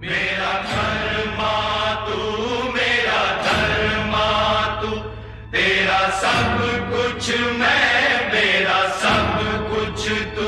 मेरा कर्मा तू, मेरा धर्मा तू, तेरा सब कुछ मैं, मेरा सब कुछ तू।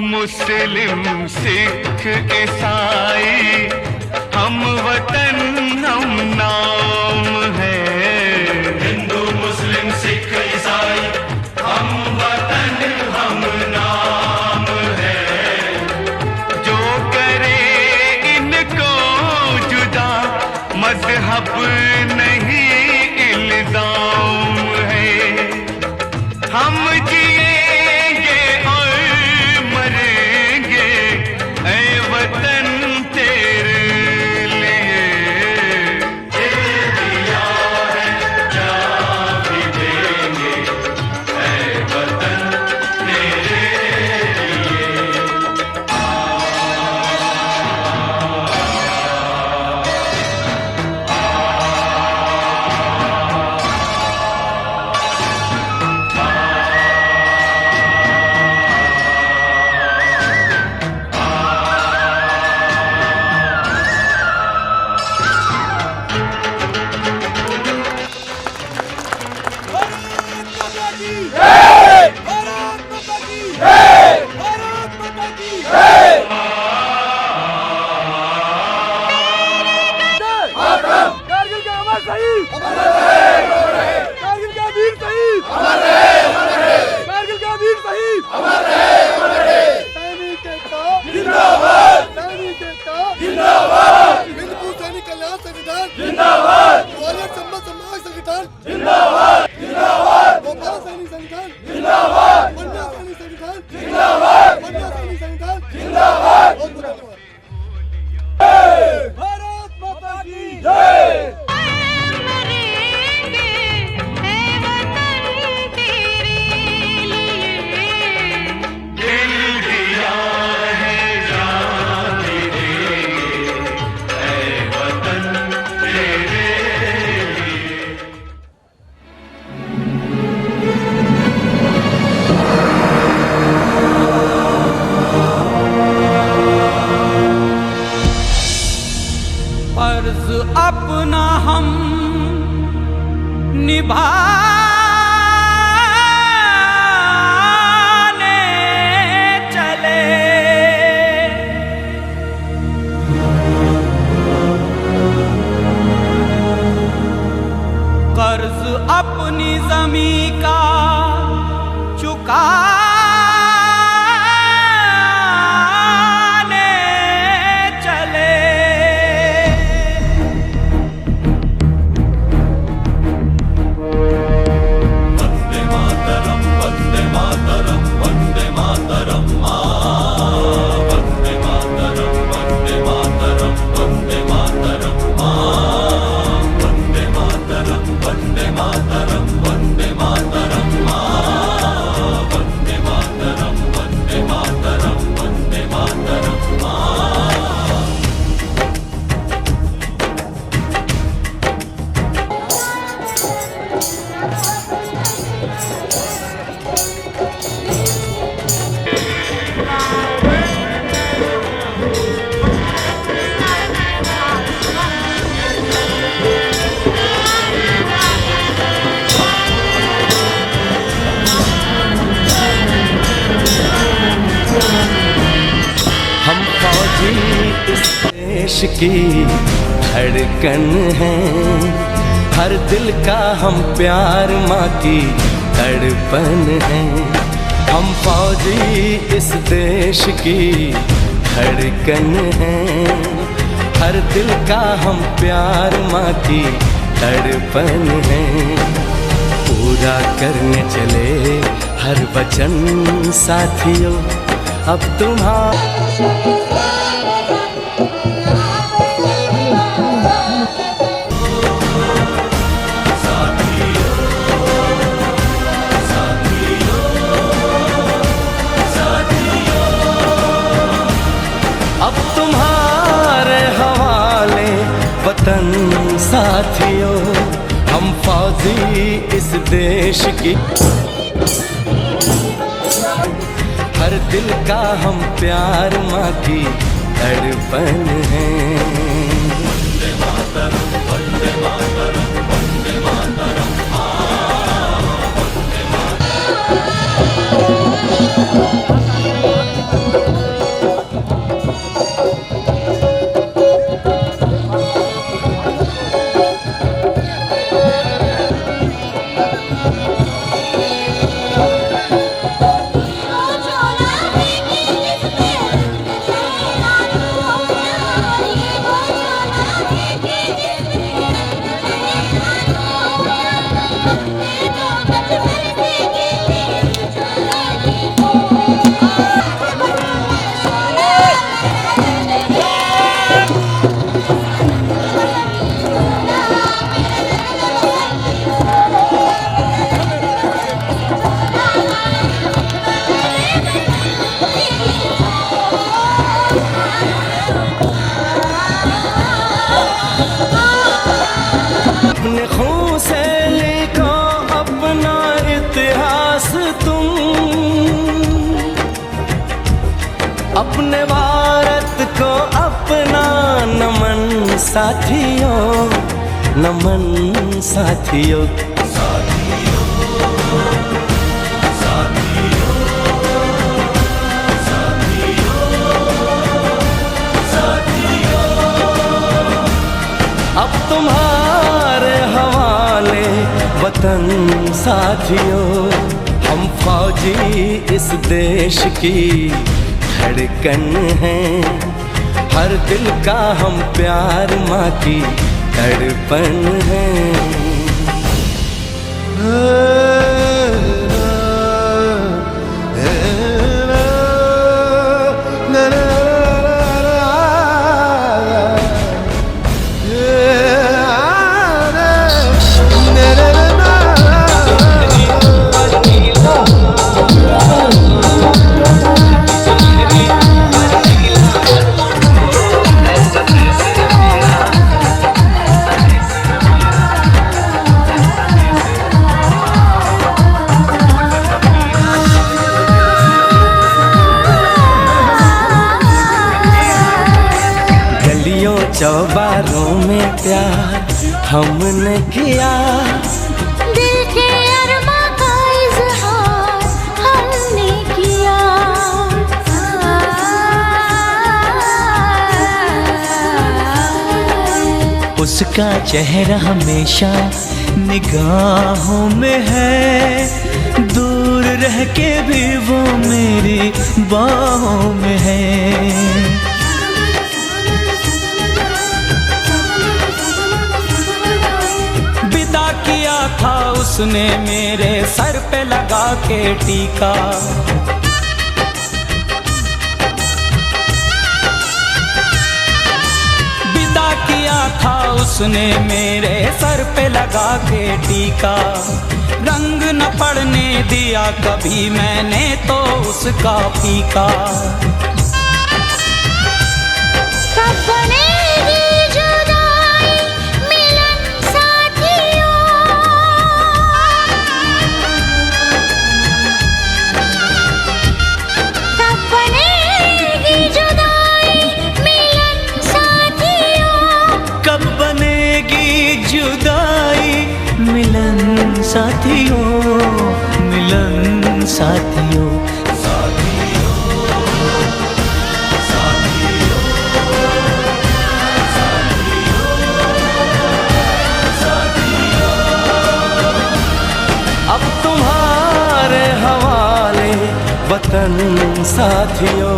मुस्लिम सिख ईसाई हम वतन हम नाम है। हिंदू मुस्लिम सिख ईसाई हम वतन हम नाम है। जो करे इनको जुदा मजहब नहीं इल्जाम है। हम जिएंगे और मरेंगे ऐ वतन तेरे लिए। दिल दिया है जान भी देंगे ऐ वतन तेरे लिए। भारत माता की जय! भारत माता का चुकाने चले। वंदे मातरम, वंदे मातरम, वंदे मातरम मां। वंदे मातरम, वंदे मातरम, वंदे मातरम मां। वंदे मातरम, वंदे मातरम, वंदे मातरम मां। वंदे मातरम, वंदे मातरम, वंदे मातरम मां। हम फौजी इस देश की धड़कन हैं, हर दिल का हम प्यार माँ की तड़पन हैं। हम फौजी इस देश की धड़कन हैं, हर दिल का हम प्यार माँ की तड़पन हैं। पूरा करने चले हर वचन साथियों, अब तुम्हारा अब तुम्हारे हवाले वतन साथियों। हम फौजी इस देश की, हर दिल का हम प्यार माँ की तड़पन हैं। अपने खून से लिखो अपना इतिहास तुम, अपने भारत को अपना नमन साथियों, नमन साथियों। अब तुम्हारे हवाले वतन साथियों। हम फौजी इस देश की धड़कन हैं, हर दिल का हम प्यार माँ की तड़पन हैं। चौबारों में प्यार हमने किया, दिल के अरमा का इज़हार हमने किया। उसका चेहरा हमेशा निगाहों में है, दूर रह के भी वो मेरी बाहों में है। विदा किया था उसने मेरे सर पे लगा के टीका, था उसने मेरे सर पे लगा के टीका। रंग न पड़ने दिया कभी मैंने तो उसका फीका। कब बनेगी जुदाई मिलन साथियों, कब बनेगी जुदाई मिलन साथियों, कब बनेगी जुदाई मिलन साथियों, मिलन साथियों। अब तुम्हारे हवाले वतन साथियों।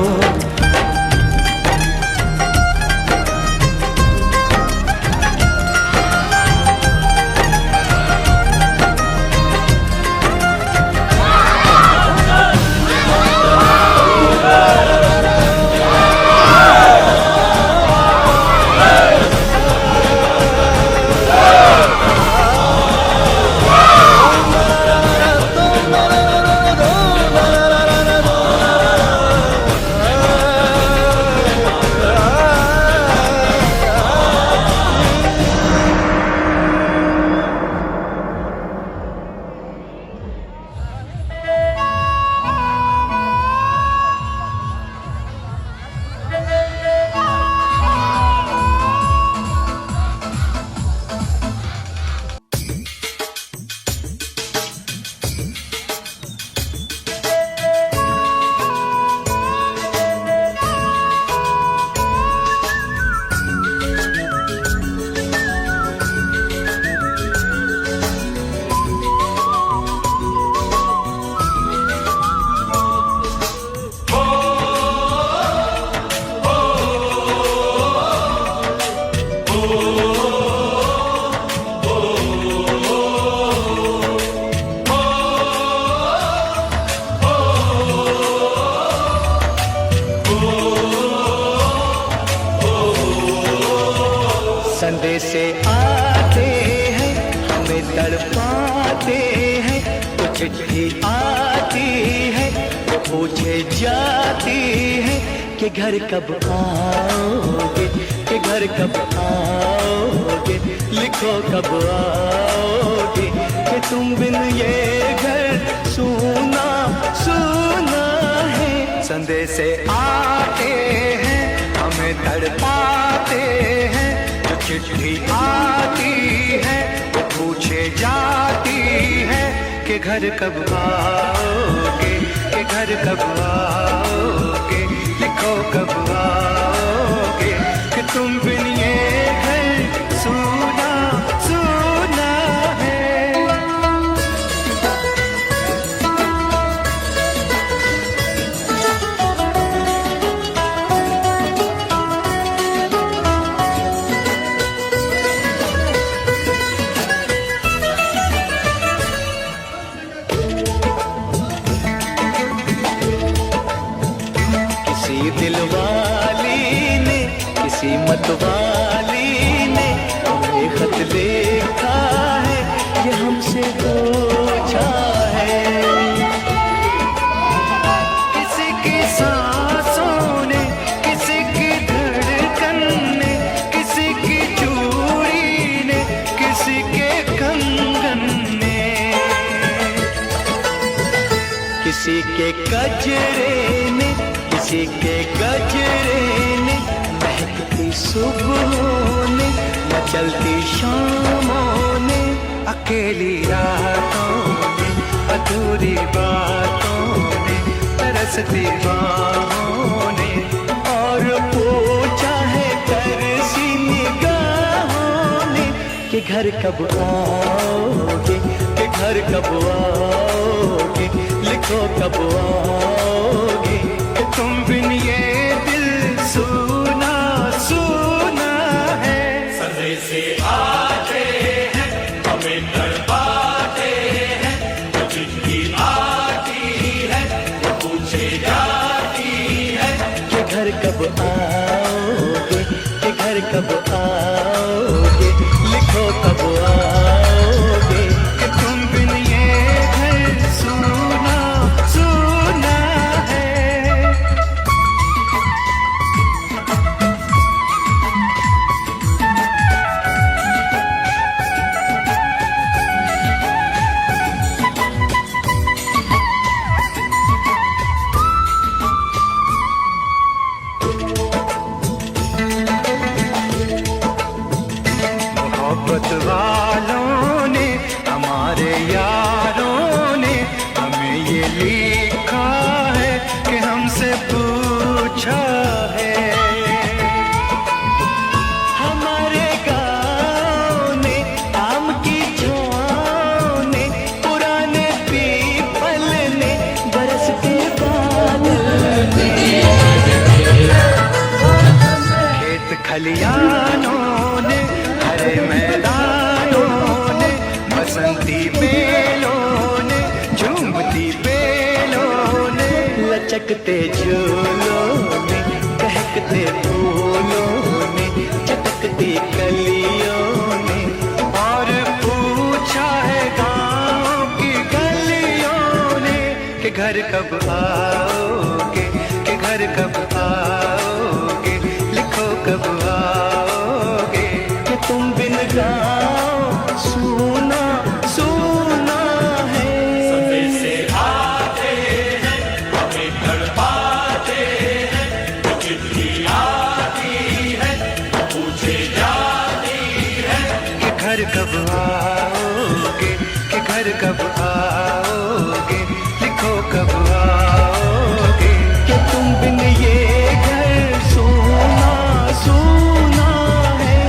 संदेशे आते हैं हमें तड़पाते हैं, तो चिट्ठी आती है तो पूछे जाती है कि घर कब आओगे, कि घर कब आओगे, लिखो कब आओगे, कि तुम बिन ये घर सूना सूना है। संदेशे आते हैं हमें तड़पाते हैं, चिट्ठी आती है वो पूछे जाती है कि घर कब आओगे, कि घर कब आओगे, लिखो कब आओगे, कि तुम बिन ये घर सूना सूना है। दिलवाली ने किसी मतवाली ने हमें खत लिखा है, ये हमसे पूछा है। किसी की सांसों ने, किसी की धड़कन ने, किसी की चूड़ी ने, किसी के कंगन ने, किसी के गजरे ने, किसी के गजरे ने, महकती सुबहों ने, मचलती शामों ने, अकेली रातों ने, अधूरी बातों ने, तरसती बाहों ने, और पूछा है तरसी निगाहों ने कि घर कब आओगे, कि घर कब आओगे, लिखो कब आओगे, कि तुम बिन ये दिल सूना सूना है। संदेशे आते हैं हमें तड़पाते हैं, वो चिट्ठी आती है वो पूछे जाती है कि घर कब आओगे, कि घर कब आओगे, लिखो कब आओगे, कि तुम बिन ये घर सूना सूना है। मोहब्बत वालों ने, हमारे यारों ने हमें ये लिखा है कि हमसे पूछा है। हमारे गाँव ने, आम की छाँव ने, पुराने पीपल ने, बरसते बादल ने, खेत खलियानों ने, हरे मैदानों ने, बसंती बेलों ने, झूमती बेलों ने, लचकते झूलों ने, बहकते फूलों ने, चटकती कलियों ने, और पूछा है गाँव की गलियों ने कि घर कब आओगे, कि घर कब आओगे, लिखो कब आओगे, कि तुम बिन गाँव सूना सूना है। संदेशे आते हैं हमें तड़पाते हैं, वो चिट्ठी आती है वो पूछे जाती है कि घर कब आओगे, कि घर कब आओगे, लिखो कब आओगे, कि तुम बिन ये घर सूना सूना है।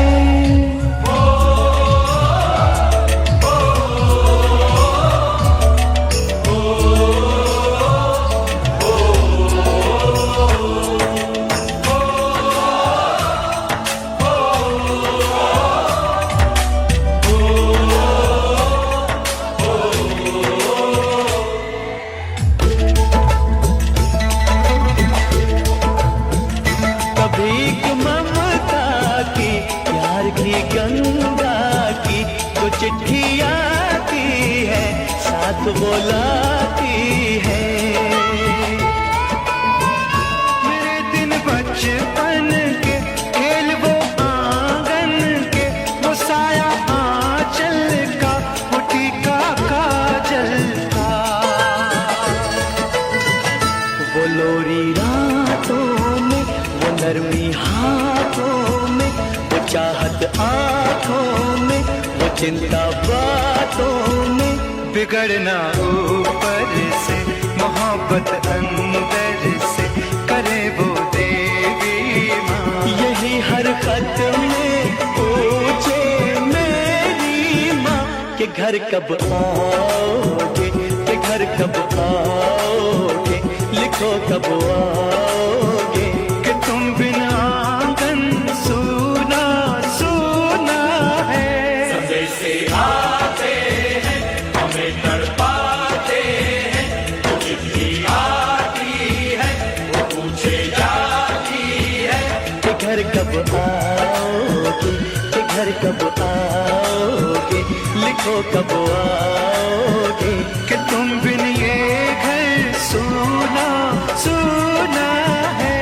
कभी ममता की, प्यार की गंगा की, तो चिट्ठी आती है साथ बुलाती है। मेरे दिन बचपन के, खेल वो आंगन के, वो साया आंचल का, वो टीका काजल का, वो लोरी रातों में, वो नरमी हाथों में, वो चाहत आँखों में, वो चिंता बातों में, बिगड़ना ऊपर से, मोहब्बत अंदर से, करे वो देवी माँ। यही हर खत में पूछे मेरी माँ कि घर कब आओगे, कि घर कब आओगे, लिखो कब आओगे, कि तुम बिना आंगन सूना सूना है। संदेशे आते हैं हमें तड़पाते हैं, वो चिट्ठी आती है वो पूछे जाती है कि घर कब आओगे, कि घर कब आओगे, लिखो कब आओगे, कि तुम बिन ये घर सूना सूना है।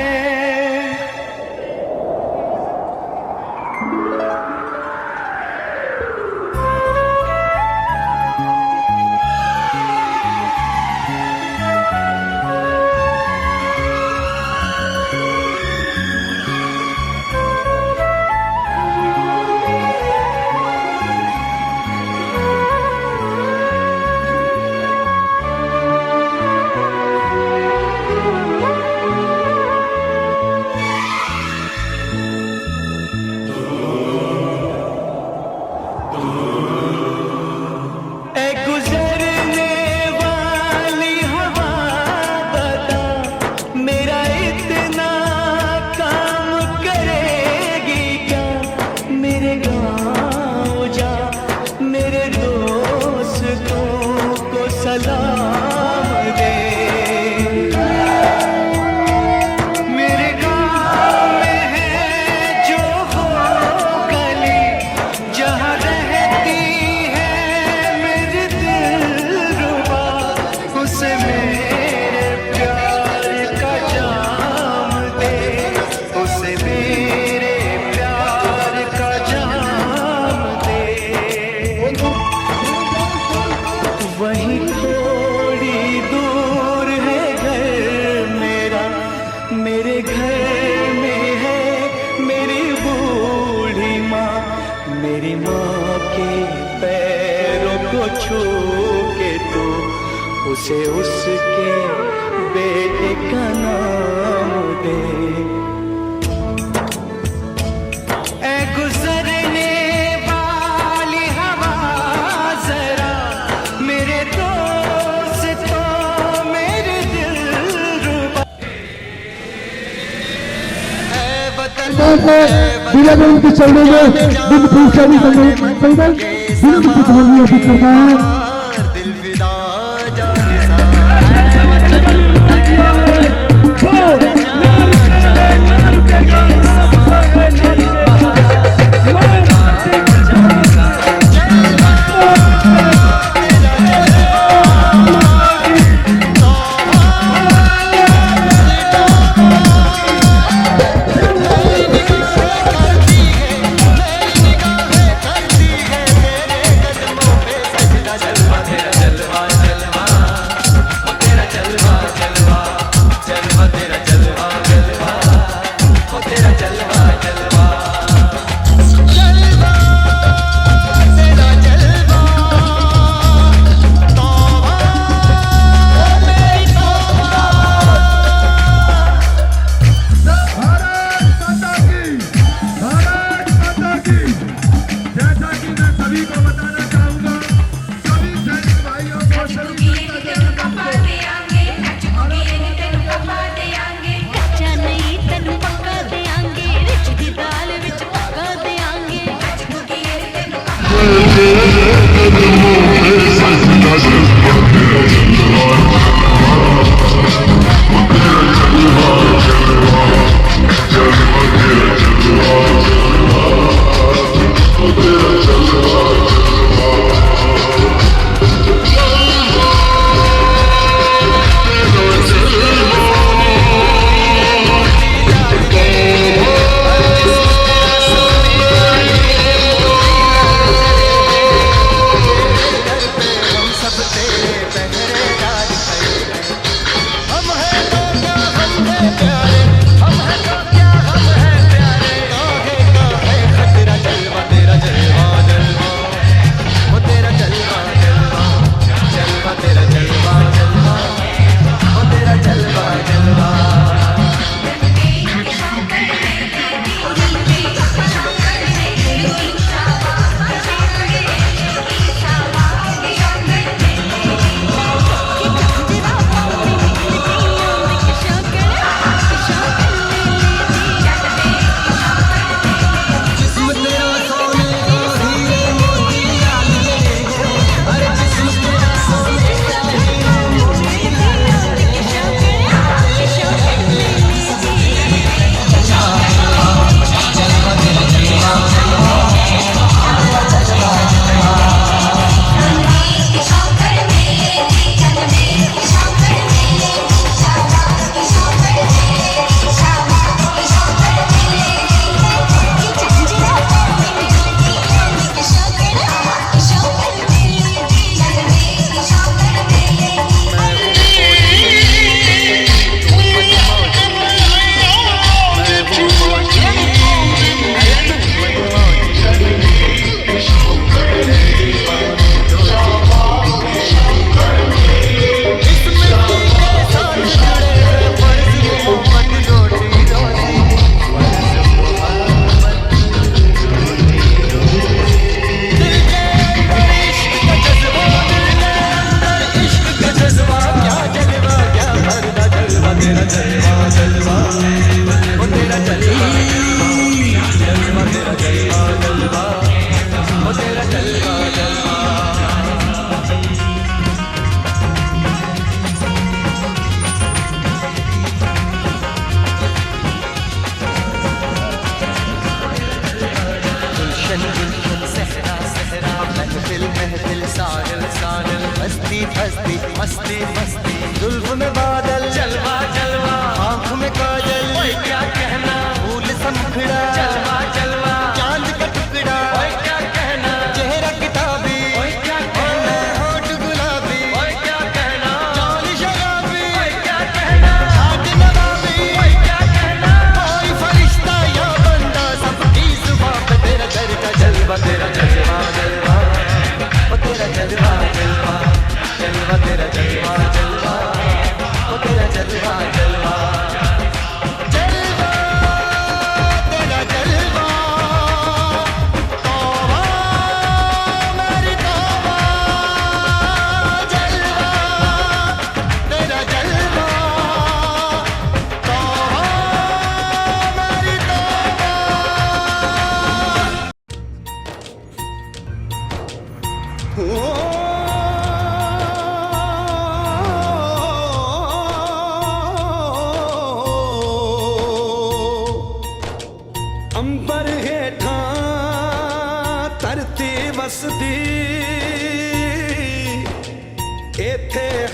उसे उसके बेटे का नाम दे। ऐ गुजरने वाली हवा जरा मेरे दोस्तों मेरे दिलरुबा। दिल के चलने में दिल पूछानी करने पैदल दिल की कहानी अभी करता है। हस्ती हस्ती मस्ती मस्ती जुल्फ में बादल जलवा जलवा आँख में काजल क्या कहना फूल संखड़ा जलवा जलवा चांद का टुकड़ा क्या कहना चेहरा किताबी क्या कहना होठ गुलाबी क्या कहना चाल शराबी क्या कहना हाथ नवाबी क्या कहना कोई फरिश्ता या बंदा सबकी जुबान पे तेरा घर का जलवा तेरा जलवा जलवा तेरा जलवा जलवा जलवा तेरा जलवा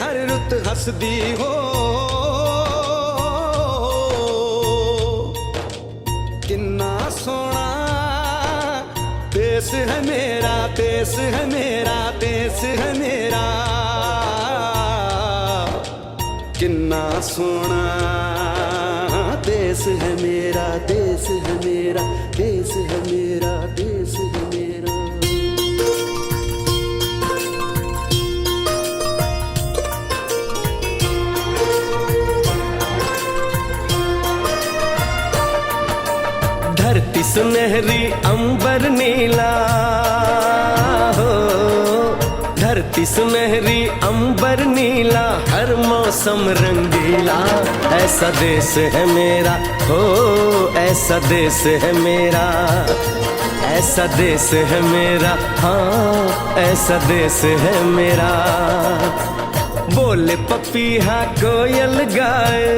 हर रुत हसदी हो। किन्ना सोना देश है मेरा, देश है मेरा, देश है मेरा। किन्ना सोना देश है मेरा, देश है मेरा, देश है मेरा, देश है मेरा। धरती सुनहरी अंबर नीला हो, धरती सुनहरी अंबर नीला, हर मौसम रंगीला। ऐसा देश है मेरा हो, ऐसा देश है मेरा, ऐसा देश है मेरा, हाँ ऐसा देश है मेरा। बोले पपीहा कोयल गाए,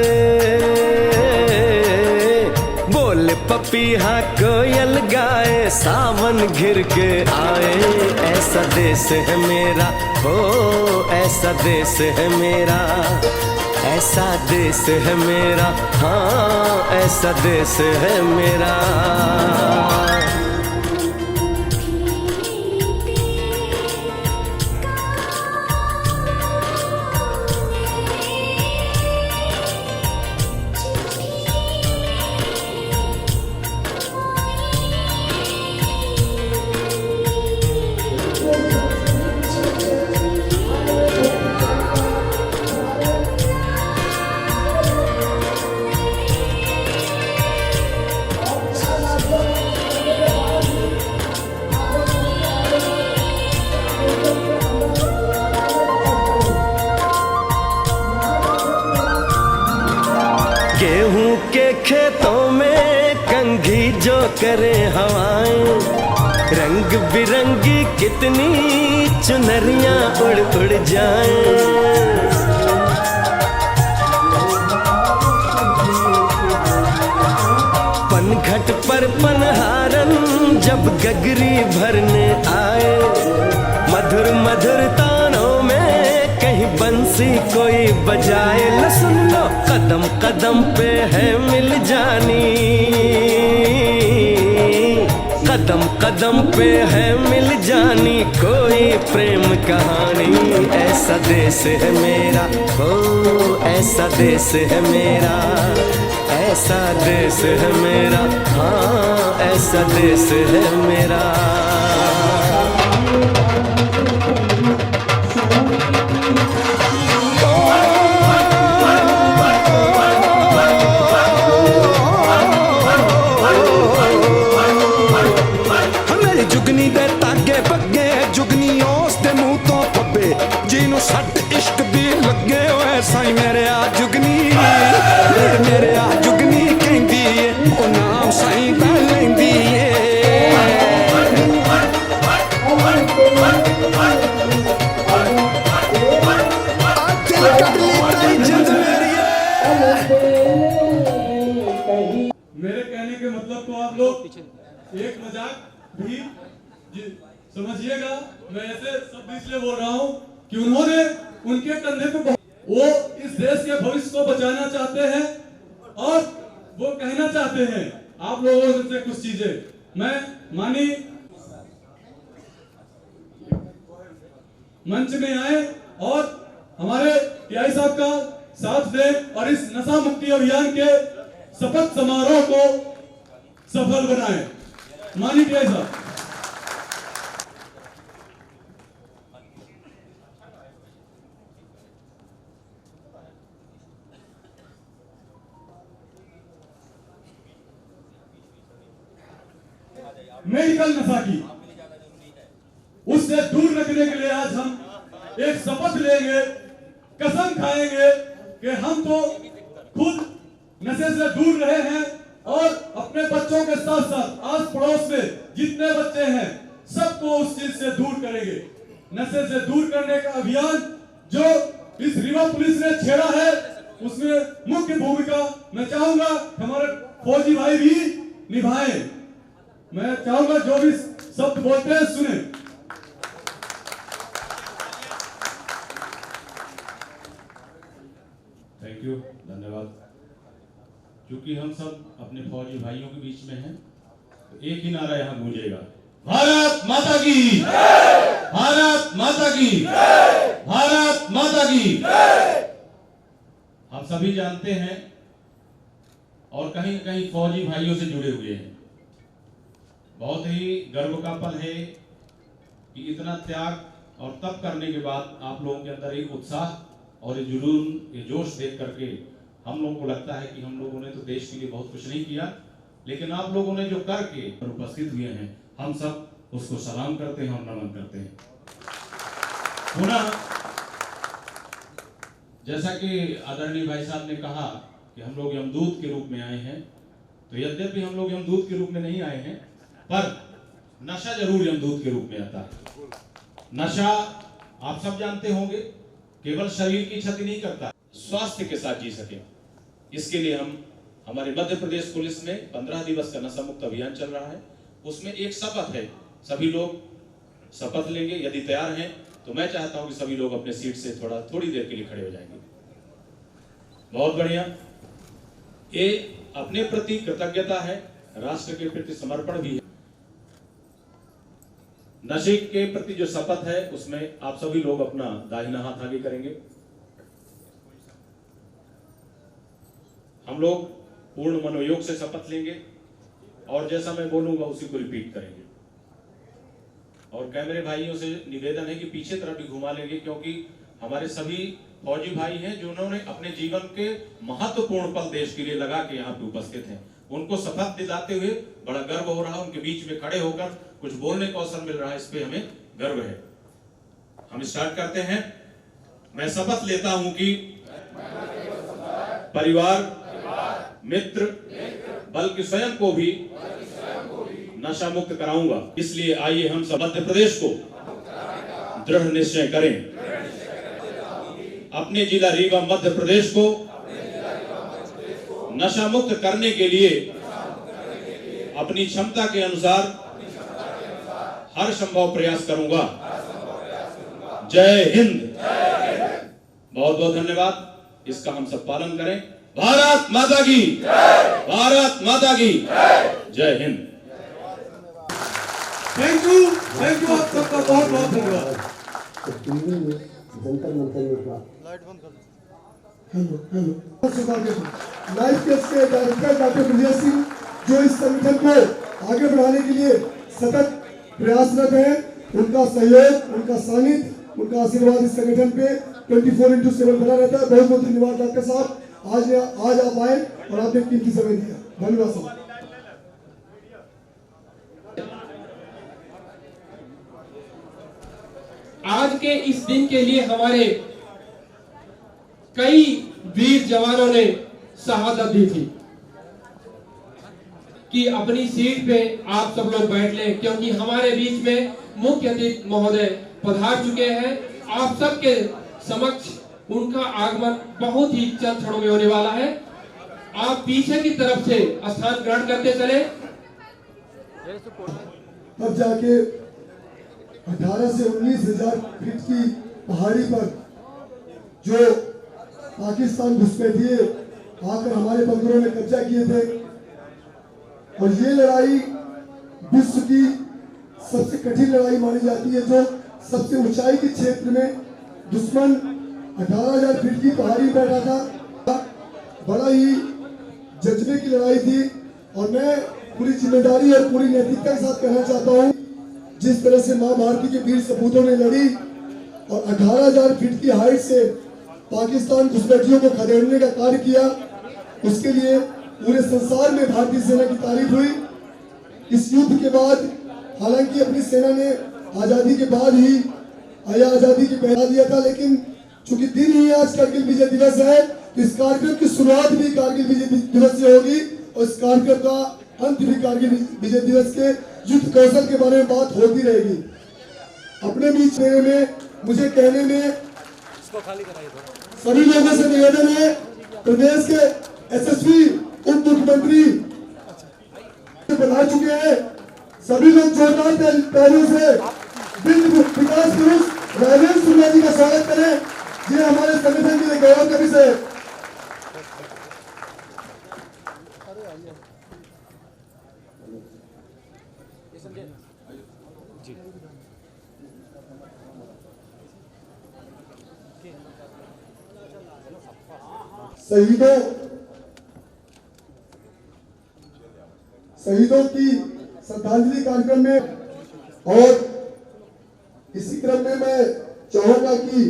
बोले पपीहा कोयल गाए, सावन घिर के आए। ऐसा देश है मेरा हो, ऐसा देश है मेरा, ऐसा देश है मेरा, हाँ ऐसा देश है मेरा। गेहूं के खेतों में कंघी जो करे हवाएं, रंग बिरंगी कितनी चुनरियां उड़ उड़ जाएं। पनघट पर पनहारन जब गगरी भरने आए, मधुर मधुर तानों में कहीं बंसी कोई बजाए। ल सुन लो कदम कदम पे है मिल जानी, कदम कदम पे है मिल जानी कोई प्रेम कहानी। ऐसा देश है मेरा हो, ऐसा देश है मेरा, ऐसा देश है मेरा, हाँ ऐसा देश है मेरा। जुगनी दे तागे बगे, जुगनी उस दे मुंह तो फब्बे, जिन्हों सट इश्क दी लगे होए साई मेरे आ जुगनी, मेरे आ जुगनी कहंदी है ओ नाम साई दा लैंदी है। दिल कट ली ताई जिंद मेरी। मेरे कहने के मतलब तो आप लोग एक मजाक भी समझिएगा। मैं ऐसे शब्द इसलिए बोल रहा हूँ कि उन्होंने उनके कंधे पे वो इस देश के भविष्य को बचाना चाहते हैं और वो कहना चाहते हैं आप लोगों से कुछ चीजें। मैं मानी मंच में आए और हमारे टीआई साहब का साथ दें और इस नशा मुक्ति अभियान के शपथ समारोह को सफल बनाएं। मानी टीआई साहब। मेडिकल नशा की उससे दूर रखने के लिए आज हम एक शपथ लेंगे, कसम खाएंगे कि हम तो खुद नशे से दूर रहे हैं और अपने बच्चों के साथ साथ आस पड़ोस में जितने बच्चे हैं सबको उस चीज से दूर करेंगे। नशे से दूर करने का अभियान जो इस रीवा पुलिस ने छेड़ा है उसमें मुख्य भूमिका मैं चाहूंगा हमारे फौजी भाई भी निभाएं। मैं चाहूंगा जो भी शब्द बोलते हैं सुने। थैंक यू, धन्यवाद। क्योंकि हम सब अपने फौजी भाइयों के बीच में हैं, तो एक ही नारा यहाँ गूंजेगा, भारत माता की, भारत माता की, भारत माता की। आप सभी जानते हैं और कहीं न कहीं फौजी भाइयों से जुड़े हुए हैं। बहुत ही गर्व का पल है कि इतना त्याग और तप करने के बाद आप लोगों के अंदर एक उत्साह और ये जुनून, ये जोश देख करके हम लोगों को लगता है कि हम लोगों ने तो देश के लिए बहुत कुछ नहीं किया, लेकिन आप लोगों ने जो करके उपस्थित हुए हैं, हम सब उसको सलाम करते हैं और नमन करते हैं। पुनः जैसा कि आदरणीय भाई साहब ने कहा कि हम लोग यमदूत के रूप में आए हैं, तो यद्यपि हम लोग यमदूत के रूप में नहीं आए हैं, पर नशा जरूर यमदूत के रूप में आता है। नशा आप सब जानते होंगे केवल शरीर की क्षति नहीं करता, स्वास्थ्य के साथ जी सके, इसके लिए हम हमारे मध्य प्रदेश पुलिस में 15 दिवस का नशा मुक्त अभियान चल रहा है। उसमें एक शपथ है, सभी लोग शपथ लेंगे। यदि तैयार हैं तो मैं चाहता हूं कि सभी लोग अपने सीट से थोड़ी देर के लिए खड़े हो जाएंगे। बहुत बढ़िया। ये अपने प्रति कृतज्ञता है, राष्ट्र के प्रति समर्पण भी है। नशे के प्रति जो शपथ है उसमें आप सभी लोग अपना दाहिना हाथ आगे करेंगे। हम लोग पूर्ण मनोयोग से शपथ लेंगे और जैसा मैं बोलूंगा उसी को रिपीट करेंगे। और कैमरे भाइयों से निवेदन है कि पीछे तरफ भी घुमा लेंगे, क्योंकि हमारे सभी फौजी भाई हैं जिन्होंने अपने जीवन के महत्वपूर्ण पल देश के लिए लगा के यहाँ पे उपस्थित हैं। उनको शपथ दिलाते हुए बड़ा गर्व हो रहा है, उनके बीच में खड़े होकर कुछ बोलने का अवसर मिल रहा है, इस पे हमें गर्व है। हम स्टार्ट करते हैं। मैं शपथ लेता हूं कि परिवार, मित्र, बल्कि स्वयं को भी नशा मुक्त कराऊंगा। इसलिए आइए हम सब मध्य प्रदेश को दृढ़ निश्चय करें, अपने जिला रीवा मध्य प्रदेश को नशा मुक्त करने के लिए अपनी क्षमता के अनुसार हर संभव प्रयास करूंगा। जय हिंद। बहुत बहुत धन्यवाद। इसका हम सब पालन करें। भारत माता की, भारत माता की जय हिंद। थैंक यू आप सबका बहुत बहुत धन्यवाद। लाइफ के डायरेक्टर डॉक्टर विजय सिंह जो इस संगठन को आगे बढ़ाने के लिए सतत प्रयासरत है, उनका सहयोग, उनका सानिध्य, उनका आशीर्वाद इस संगठन पे 24/7 बना रहता है। बहुत बहुत धन्यवाद डॉक्टर साहब, आज आप आए और आपने कीमती समय दिया। धन्यवाद साहब। आज के इस दिन के लिए हमारे कई वीर जवानों ने शहादत दी थी कि अपनी सीट पे आप सब लोग बैठ लें, क्योंकि हमारे बीच में मुख्य अतिथि महोदय पधार चुके हैं। आप सबके समक्ष उनका आगमन बहुत ही चंद क्षणों में होने वाला है। आप पीछे की तरफ से स्थान ग्रहण करते चले। तब जाके 18 से 19,000 फीट की पहाड़ी पर जो पाकिस्तान घुसपैठिए आकर हमारे बंदरों ने कब्जा किए थे, और ये लड़ाई विश्व की सबसे कठिन लड़ाई मानी जाती है, जो सबसे ऊंचाई के क्षेत्र में दुश्मन 18,000 फीट की पहाड़ी पर बैठा था। बड़ा ही जज्बे की लड़ाई थी, और मैं पूरी जिम्मेदारी और पूरी नैतिकता के साथ कहना चाहता हूँ, जिस तरह से मां भारती के वीर सपूतों ने लड़ी और 18,000 फीट की हाइट से पाकिस्तान घुसपैठियों को खदेड़ने का कार्य किया, उसके लिए पूरे संसार में भारतीय सेना की तारीफ हुई। इस युद्ध के बाद, हालांकि अपनी सेना ने आजादी के बाद ही आजादी की पहरा दिया था, लेकिन चूंकि दिन ही आज कारगिल विजय दिवस है, तो इस कार्यक्रम की शुरुआत भी कारगिल विजय दिवस से होगी, और इस कार्यक्रम का अंत भी कारगिल विजय दिवस के युद्ध कौशल के बारे में बात होती रहेगी। अपने बीच में मुझे कहने में सभी लोगों से निवेदन है, प्रदेश के यशस्वी उप मुख्यमंत्री बना चुके हैं, सभी लोग जोरदार तालियों से विकास पुरुष राजेंद्र सिन्हा जी का स्वागत करें। ये हमारे संगठन के लिए गौरव का विषय है। शहीदों की श्रद्धांजलि कार्यक्रम में, और इसी क्रम में मैं चाहूंगा कि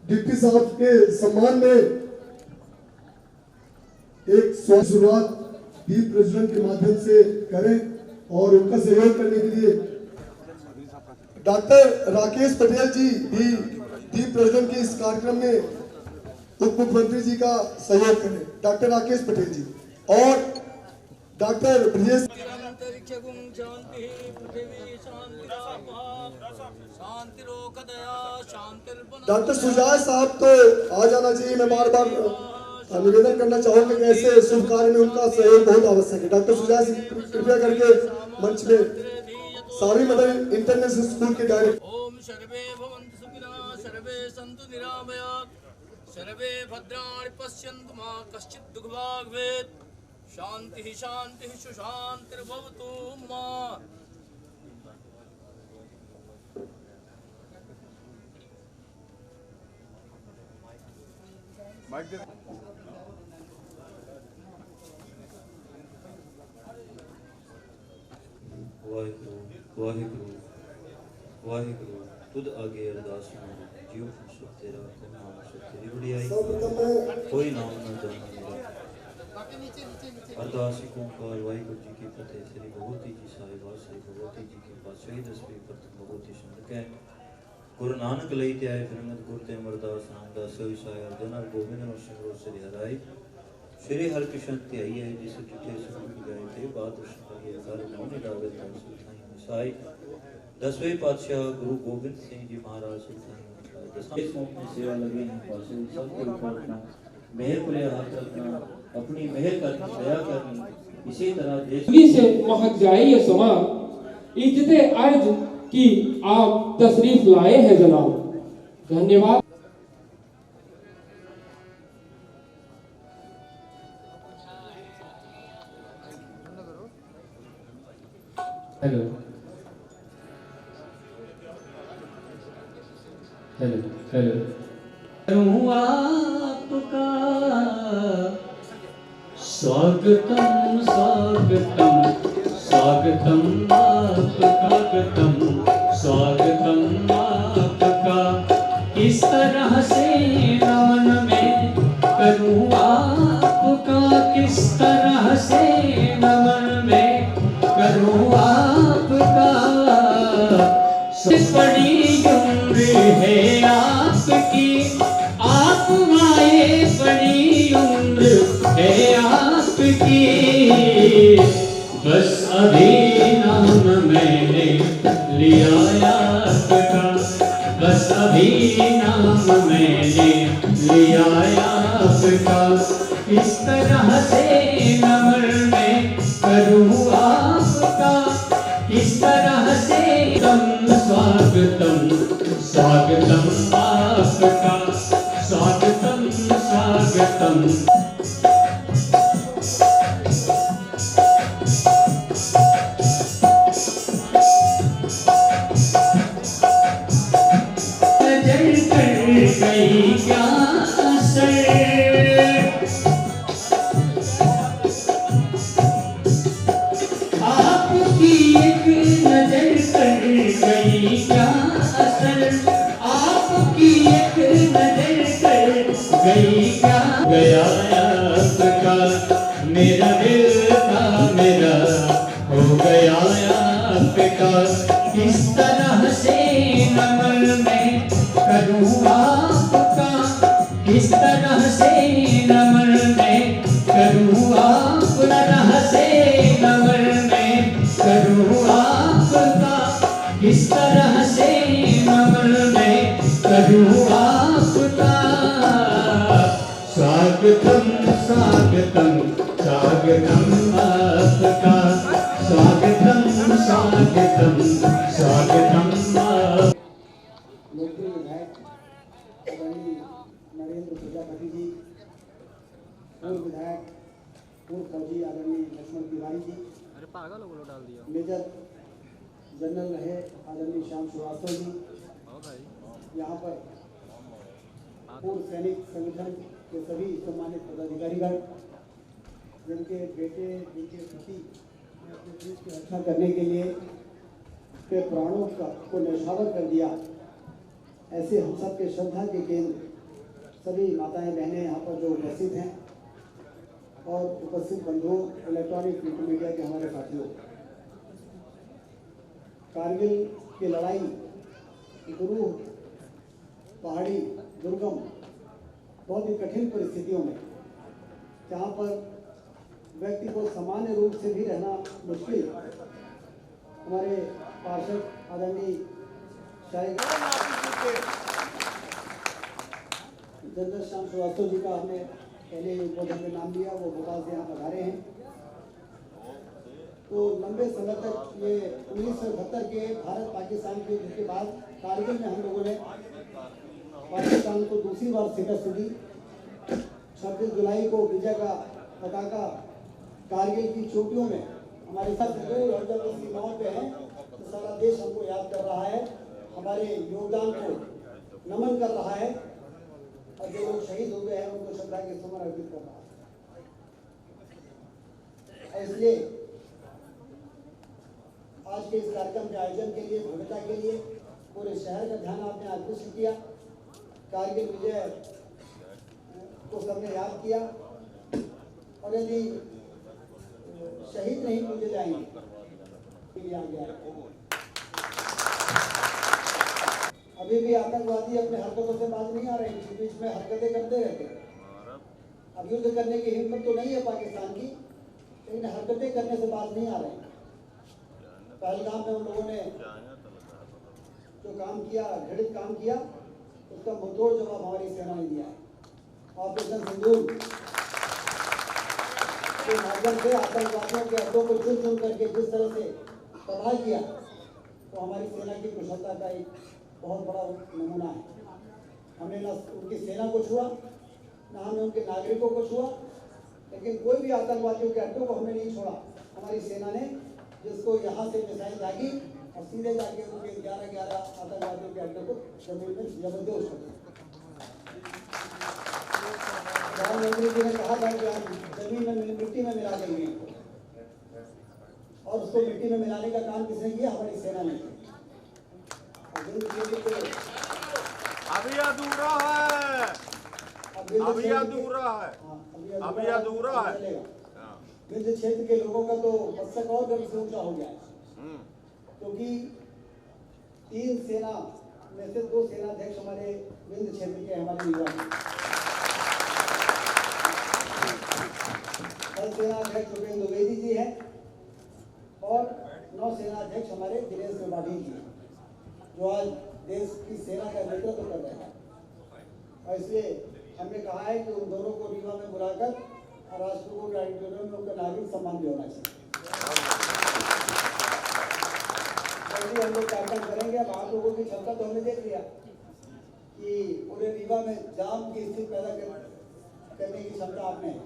डिप्टी साहब के सम्मान में एक शुरुआत दीप प्रज्वलन के माध्यम से करें, और उनका सहयोग करने के लिए डॉक्टर राकेश पटेल जी भी दीप प्रज्वलन के इस कार्यक्रम में उप मुख्यमंत्री जी का सहयोग करें। डॉक्टर राकेश पटेल जी और डॉक्टर ब्रजेश। डॉक्टर सुजाय साहब तो आ जाना चाहिए। मैं बार बार निवेदन करना चाहूंगा कि ऐसे शुभ कार्य में उनका सहयोग बहुत आवश्यक है। डॉक्टर सुजाय सिंह कृपया करके मंच में सारी मदर इंटरनेशनल स्कूल के डायरेक्टर। ओम सर्वे भवन्तु सुखिनः सर्वे सन्तु निरामयाः सर्वे भद्राणि पश्यन्तु मा कश्चित् दुःखभाग् भवेत् शान्तिः शान्तिः सुशान्तिर्भवतु मा। वाहिगुरु वाहिगुरु वाहिगुरु तुद आगे अरदास मानो जीव खुश तेरा नाम सुख तेरी बड़ाई कोई नाम न जाना मेरा। अरदास ओंकार वाहिगुरु जी की फतेह। श्री भगवती जी साहिबा श्री भगवती जी के पास शहीद दसवीं प्रथम भगवती सुंदर कह गुरु नानक लई ते आए फिरंगत गुरु ते अमरदास रामदास सोई साया अर्जुन गोविंद नो सिमरो श्री हराई श्री हरिकृष्ण ते आई है जिस जुटे सुख गाए थे बात ये घर नौने डावे सुल्तानी साई दसवें पातशाह गुरु गोविंद सिंह जी महाराज सुल्तानी दसवें में सेवा लगी है पासे सबके ऊपर अपना मेहर खुले हाथ रखना अपनी मेहर करनी दया करनी इसी तरह देश से महक जाए ये समा इज्जते अर्ज की आप तशरीफ लाए हैं जनाब। धन्यवाद। हेलो हेलो हेलो करूं आपका स्वागतम स्वागतम स्वागतम स्वागतम स्वागतम आपका किस तरह से नमन में करूं आपका किस तरह से नमन में करूं आपका बड़ी उम्र है आपकी आप आए बड़ी उम्र है आपकी बस अभी नाम मैंने लिया आपका बस अभी नाम मैंने लिया आपका इस तरह से नमन में करूं आपका इस तरह से स्वागतम स्वागतम आपका स्वागतम स्वागतम नजर कर गई क्या असर आपकी एक नजर कर गई क्या असर आपकी एक नजर कर गई क्या गया आपका मेरा दिल का मेरा हो गया आपका किस तरह से नमन में करूं आपका किस तरह से नमन में करूं आपका तरह से नमन में करूं आपका किस तरह से नमन में करूं आपका स्वागतम स्वागतम स्वागतम आपका स्वागतम स्वागतम स्वागतम लोकप्रिय विधायक आदरणीय नरेंद्र प्रजापति जी, पूर्व विधायक पूर्व फौजी आदरणीय लक्ष्मण तिवारी जी, मेजर जनरल रहे आदरणीय श्याम श्रीवास्तव जी, यहाँ पर पूर्व सैनिक संगठन के सभी सम्मानित पदाधिकारीगण, जिनके बेटे जिनके पति ने अपने देश की रक्षा करने के लिए के प्राणों को न्यौछावर कर दिया, ऐसे हम सब के श्रद्धा के केंद्र सभी माताएं बहनें यहाँ पर जो उपस्थित हैं और उपस्थित बंधुओं, इलेक्ट्रॉनिक प्रिंट मीडिया के हमारे साथियों, कारगिल की लड़ाई गुरु पहाड़ी दुर्गम बहुत ही कठिन परिस्थितियों में, जहाँ पर व्यक्ति को सामान्य रूप से भी रहना मुश्किल, हमारे पार्षद आदरणीय जनरल श्याम श्रीवास्तव जी का हमने पहले उद्बोधन में नाम लिया, वो भोपाल से यहाँ पधारे हैं। तो लंबे समय तक ये 1978 के भारत पाकिस्तान के युद्ध के बाद कारगिल में हम लोगों ने पाकिस्तान को दूसरी बार शिकस्त दी। 26 जुलाई को विजय का पताका कारगिल की चोटियों में हमारे साथ और जब इस सीमाओं पे हैं तो सारा देश हमको याद कर रहा है, हमारे योगदान को नमन कर रहा है, और जो लोग शहीद हो गए हैं उनको श्रद्धा के सुमन अर्पित कर रहा है। इसलिए आज के इस कार्यक्रम के आयोजन के लिए, भव्यता के लिए पूरे शहर का ध्यान आपने आकर्षित किया। कारगिल विजय को सबने याद किया, और यदि शहीद नहीं पूजे जाएंगे आ गया। अभी भी आतंकवादी अपने हरकतों से बाज नहीं आ रहे, बीच बीच में हरकतें करते रहते हैं। अब युद्ध करने की हिम्मत तो नहीं है पाकिस्तान की, लेकिन हरकतें करने से बाज नहीं आ रहे। पहलगाम में उन लोगों ने जो काम किया, घृणित काम किया, उसका मुंहतोड़ जवाब हमारी सेना ने दिया है। ऑपरेशन सिंदूर के माध्यम से आतंकवादियों के अड्डों को चुन चुन करके जिस तरह से तबाह किया, तो हमारी सेना की कुशलता का एक बहुत बड़ा नमूना है। हमने न उनकी सेना को छुआ, न हमने उनके नागरिकों को छुआ, लेकिन कोई भी आतंकवादियों के अड्डों को हमने नहीं छोड़ा। हमारी सेना ने जिसको यहाँ से मिसाइल दागी और सीधे जाके उनके 11 आतंकवादियों के अड्डों को जमीन में जबरदस्त कर दिया। प्रधानमंत्री जी ने कहा था कि हम जमीन में मिट्टी में मिला देंगे, और उसको मिट्टी में मिलाने का काम किसने किया? हमारी सेना ने। अभी अधूरा है, अभी अधूरा है, अभी अधूरा है। विंध्य क्षेत्र के लोगों का तो मस्तक और गर्व से ऊंचा हो गया है, क्योंकि 3 सेना में से 2 सेनाध्यक्ष हमारे विंध्य क्षेत्र के हमारे युवा हैं। थल सेनाध्यक्ष भूपेंद्र द्विवेदी जी हैं, और नौ सेनाध्यक्ष हमारे दिनेश त्रिपाठी जी हैं, जो आज देश की सेना का नेतृत्व कर रहे हैं। और इसलिए हमने कहा है कि उन दोनों को रीवा में बुलाकर और राष्ट्रकूट ऑडिटोरियम में उनका नागरिक सम्मान भी होना चाहिए। हम लोग कार्यक्रम करेंगे। अब आप लोगों की क्षमता तो हमने देख लिया कि पूरे रीवा में जाम की स्थिति पैदा करने की क्षमता आपने है।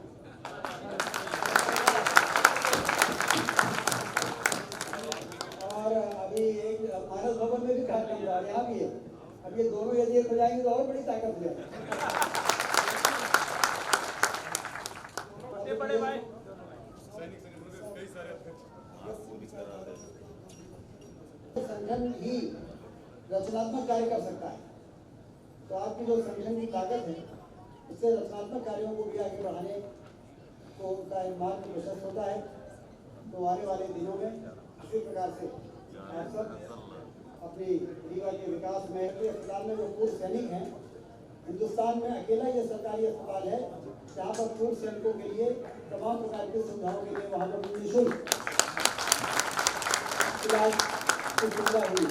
और अभी एक मानस भवन में भी कार्यक्रम हो रहा है, यहाँ भी है। अब ये दोनों यदि एक हो जाएंगे तो और बड़ी ताकत हो जाएगी। बड़े भाई संगठन ही रचनात्मक कार्य कर सकता है, तो आपकी जो संगठन की ताकत है उससे रचनात्मक कार्यों को भी आगे बढ़ाने को उनका मार्ग प्रशस्त होता है। तो आने वाले दिनों में इसी प्रकार से आप सब अपनी रीवा के विकास में, अस्पताल में जो पूर्व सैनिक हैं, हिंदुस्तान में अकेला ये सरकारी अस्पताल है जहाँ पर पूर्व सैनिकों के लिए तमाम प्रकार की सुविधाओं के लिए वहाँ पर निःशुल्क इलाज की सुविधा हुई।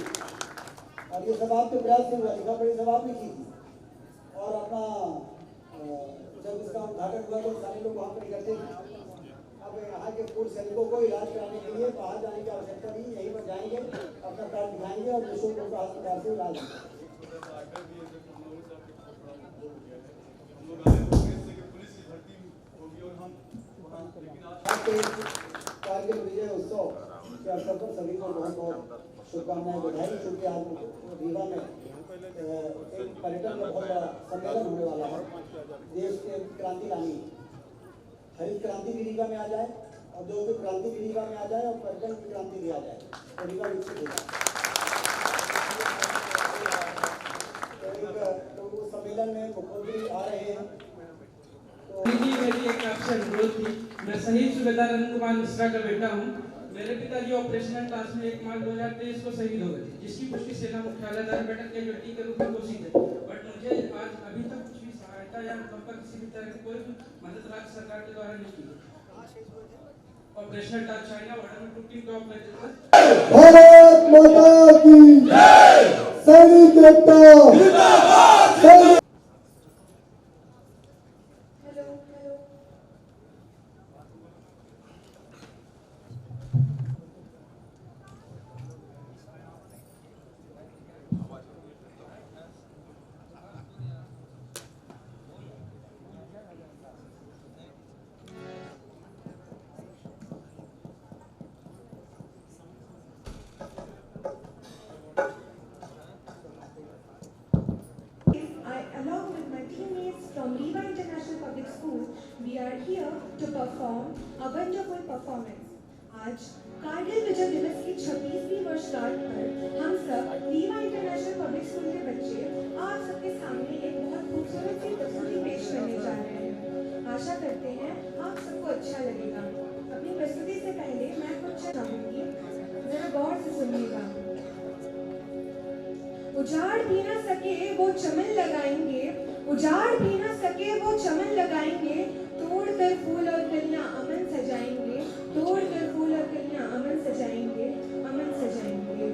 और ये सब आपके प्रयास से हुआ, लिखा पढ़ी सब आपने की थी। और अपना जब इसका उद्घाटन हुआ तो सारे लोग वहाँ पर इकट्ठे थे। अब यहाँ के पूर्व सैनिकों को इलाज कराने के लिए बाहर जाने की आवश्यकता नहीं, यहीं पर जाएंगे, अपना कार्ड दिखाएंगे और निःशुल्क उनका अस्पताल से इलाज कारगिल विजय उत्सव के अवसर पर सभी को बहुत बहुत शुभकामनाएं, बधाई। क्योंकि आज रीवा में एक पर्यटन का बहुत बड़ा सम्मेलन होने वाला है। देश के क्रांति लानी, हरित क्रांति भी रीवा में आ जाए, औद्योगिक क्रांति भी रीवा में आ जाए और पर्यटन की क्रांति भी आ जाए, तो रीवा विकसित हो जाए। तो उस सम्मेलन में मुख्यमंत्री आ रहे हैं। मेरी एक आपसे अनुरोध थी। मैं शहीद सूबेदार अरुण कुमार मिश्रा का बेटा हूँ। मेरे पिताजी ऑपरेशनल टास्क में 1 मार्च 2023 को शहीद हो गए, जिसकी पुष्टि सेना मुख्यालय बैठक के ड्यूटी के रूप में घोषित है। बट मुझे आज अभी तक कुछ भी सहायता या अनुकंपा किसी भी तरह की कोई मदद राज्य सरकार के द्वारा नहीं की गई। ऑपरेशनल टास्क चाइना बॉर्डर में 2 भारत माता की जय, सैनिक एकता जिंदाबाद। We are here to perform a wonderful performance. आज कारगिल विजय दिवस की 26वीं वर्षगांठ पर हम सब रीवा इंटरनेशनल पब्लिक स्कूल के बच्चे आप सबके सामने एक बहुत खूबसूरत सी प्रस्तुति पेश करने जा रहे हैं। आशा करते हैं आप सबको अच्छा लगेगा। अपनी प्रस्तुति से पहले मैं कुछ चाहूंगी, जरा गौर से सुनिएगा। उजाड़ भी ना सके वो चमन लगाएंगे, उजाड़ भी ना सके वो चमन लगाएंगे, तोड़ कर फूल और कलियां अमन सजाएंगे, तोड़ कर फूल और कलियां अमन सजाएंगे, अमन सजाएंगे।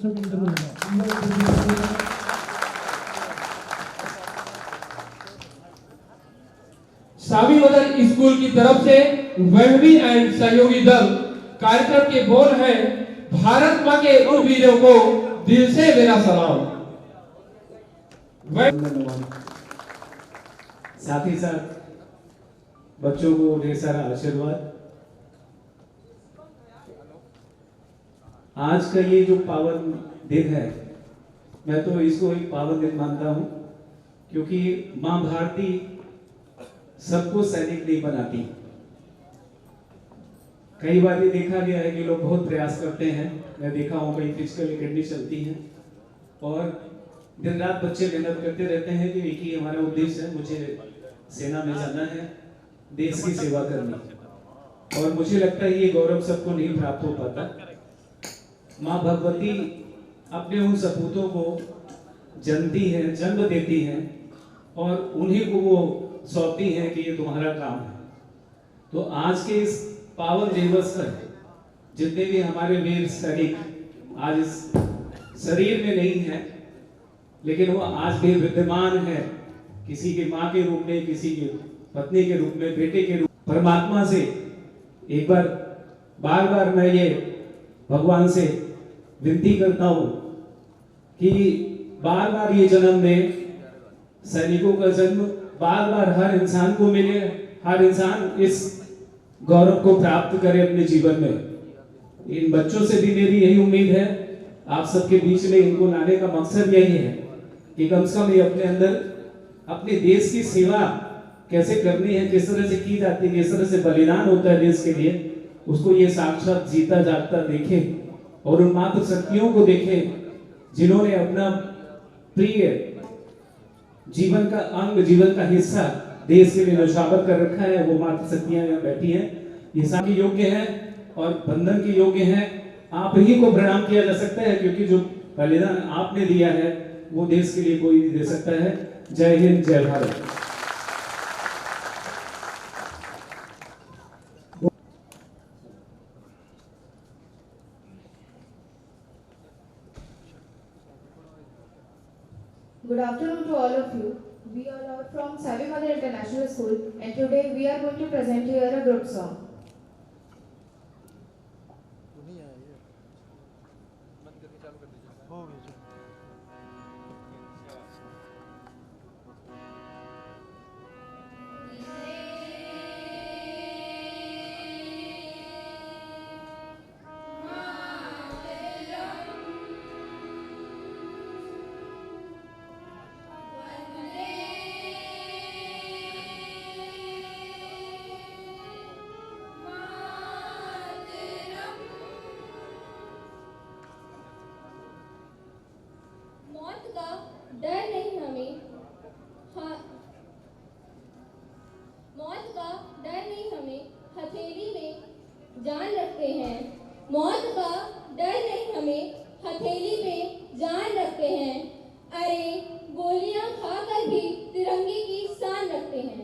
बच्चों के इंटरव्यू लेगा। सावी मदर स्कूल की तरफ से वहबी एंड सहयोगी दल कार्यक्रम के बोल है, भारत मां के उन वीरों को दिल से मेरा सलाम। साथ ही साथ बच्चों को ढेर सारा आशीर्वाद। आज का ये जो पावन दिन है, मैं तो इसको एक पावन दिन मानता हूं, क्योंकि मां भारती सबको सैनिक नहीं बनाती। कई बार ये देखा गया है कि लोग बहुत प्रयास करते हैं, मैं देखा हूं कई फिजिकल एकेडमी चलती हैं और दिन रात बच्चे मेहनत करते रहते हैं कि एक ही हमारा उद्देश्य है, मुझे सेना में जाना है, देश की सेवा करनी। और मुझे लगता है ये गौरव सबको नहीं प्राप्त हो पाता। माँ भगवती अपने उन सपूतों को जनती है, जन्म देती हैं और उन्हीं को वो सौंपती हैं कि ये तुम्हारा काम है। तो आज के इस पावन दिवस पर जितने भी हमारे वीर सैनिक आज इस शरीर में नहीं है, लेकिन वो आज भी विद्यमान है, किसी की माँ के रूप में, किसी की पत्नी के रूप में, बेटे के रूप में। परमात्मा से एक बार बार मैं ये भगवान से विनती करता हूं कि बार बार ये जन्म में सैनिकों का जन्म बार बार हर इंसान को मिले, हर इंसान इस गौरव को प्राप्त करे अपने जीवन में। इन बच्चों से भी मेरी यही उम्मीद है, आप सबके बीच में इनको लाने का मकसद यही है कि कम से कम ये अपने अंदर अपने देश की सेवा कैसे करनी है, किस तरह से की जाती है, किस तरह से बलिदान होता है देश के लिए, उसको ये साक्षात जीता जागता देखे और उन मातृ शक्तियों को देखे जिन्होंने अपना प्रिय जीवन का अंग, जीवन का हिस्सा देश के लिए न्यौछावर कर रखा है। वो मातृ शक्तियां यहाँ बैठी हैं, ये सारी योग्य हैं और बंधन की योग्य हैं। आप ही को प्रणाम किया जा सकता है, क्योंकि जो बलिदान आपने दिया है वो देश के लिए कोई नहीं दे सकता है। जय हिंद, जय Bharat. Good afternoon to all of you. We all are from Savi Mother International School, and today we are going to present here a group song. मौत का डर नहीं हमें, मौत का डर नहीं हमें, हथेली में जान रखते हैं। मौत का डर नहीं हमें, हथेली में जान रखते हैं। अरे गोलियां खाकर भी तिरंगे की शान रखते हैं।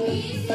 Peace.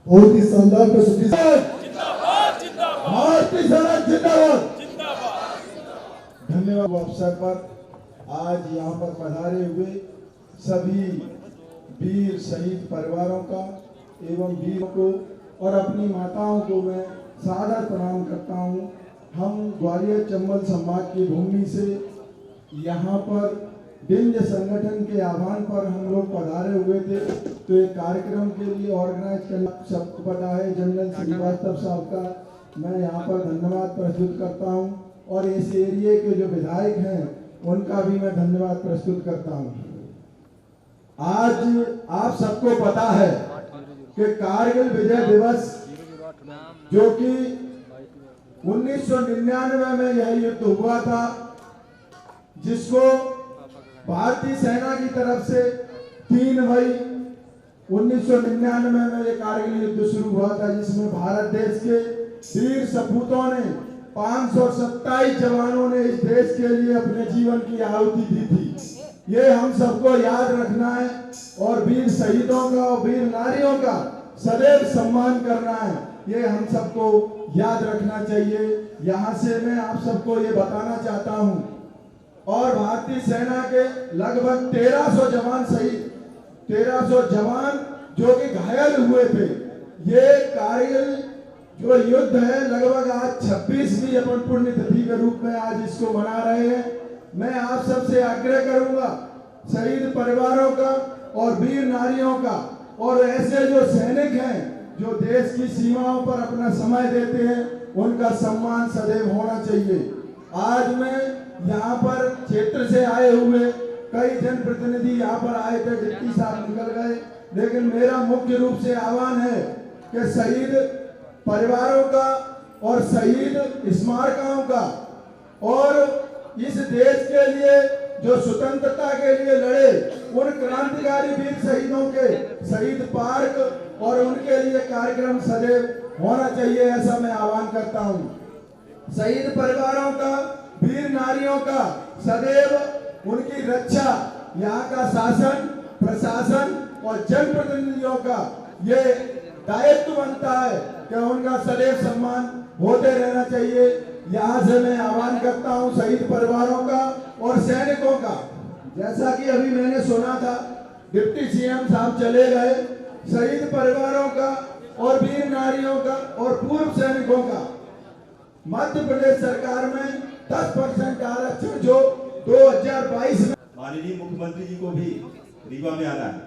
बहुत ही शानदार प्रस्तुति। भारतीय सेना जिंदाबाद। धन्यवाद। अवसर पर आज यहाँ पर पधारे हुए सभी वीर शहीद परिवारों का एवं वीरों को और अपनी माताओं को मैं सादर प्रणाम करता हूँ। हम ग्वालियर चंबल संभाग की भूमि से यहाँ पर विंध्य संगठन के आह्वान पर हम लोग पधारे हुए थे, तो एक कार्यक्रम के लिए ऑर्गेनाइज करना सबको पता है। जनरल श्रीवास्तव साहब का मैं यहाँ पर धन्यवाद प्रस्तुत करता हूँ और इस एरिए के जो विधायक हैं उनका भी मैं धन्यवाद प्रस्तुत करता हूँ। आज आप सबको पता है कि कारगिल विजय दिवस जो कि 1999 में यह युद्ध हुआ था, जिसको भारतीय सेना की तरफ से 3 मई 1999 में ये कारगिल युद्ध शुरू हुआ था, जिसमें भारत देश के वीर सपूतों ने 527 जवानों ने इस देश के लिए अपने जीवन की आहुति दी थी। ये हम सबको याद रखना है और वीर शहीदों का और वीर नारियों का सदैव सम्मान करना है, ये हम सबको याद रखना चाहिए। यहाँ से मैं आप सबको ये बताना चाहता हूँ। और भारतीय सेना के लगभग 1300 जवान शहीद, 1300 जवान जो कि घायल हुए थे। ये कारगिल जो युद्ध है लगभग आज 26वीं अपन पुण्य तिथि के रूप में आज इसको मना रहे हैं। मैं आप सबसे आग्रह करूंगा शहीद परिवारों का और वीर नारियों का और ऐसे जो सैनिक हैं जो देश की सीमाओं पर अपना समय देते हैं, उनका सम्मान सदैव होना चाहिए। आज मैं यहाँ पर क्षेत्र से आए हुए कई जनप्रतिनिधि यहाँ पर आए थे, डिप्टी साहब निकल गए, लेकिन मेरा मुख्य रूप से आह्वान है कि शहीद परिवारों का और शहीद स्मारकों का और इस देश के लिए जो स्वतंत्रता के लिए लड़े उन क्रांतिकारी वीर शहीदों के शहीद पार्क और उनके लिए कार्यक्रम सदैव होना चाहिए, ऐसा मैं आह्वान करता हूँ। शहीद परिवारों का, वीर नारियों का सदैव उनकी रक्षा यहाँ का शासन, प्रशासन और जनप्रतिनिधियों का ये दायित्व बनता है कि उनका सदैव सम्मान होते रहना चाहिए। यहाँ से मैं आह्वान करता हूँ शहीद परिवारों का और सैनिकों का। जैसा कि अभी मैंने सुना था, डिप्टी सीएम साहब चले गए, शहीद परिवारों का और वीर नारियों का और पूर्व सैनिकों का मध्य प्रदेश सरकार में 10% आरक्षण जो 2022 में माननीय मुख्यमंत्री जी को भी रीवा में आना है,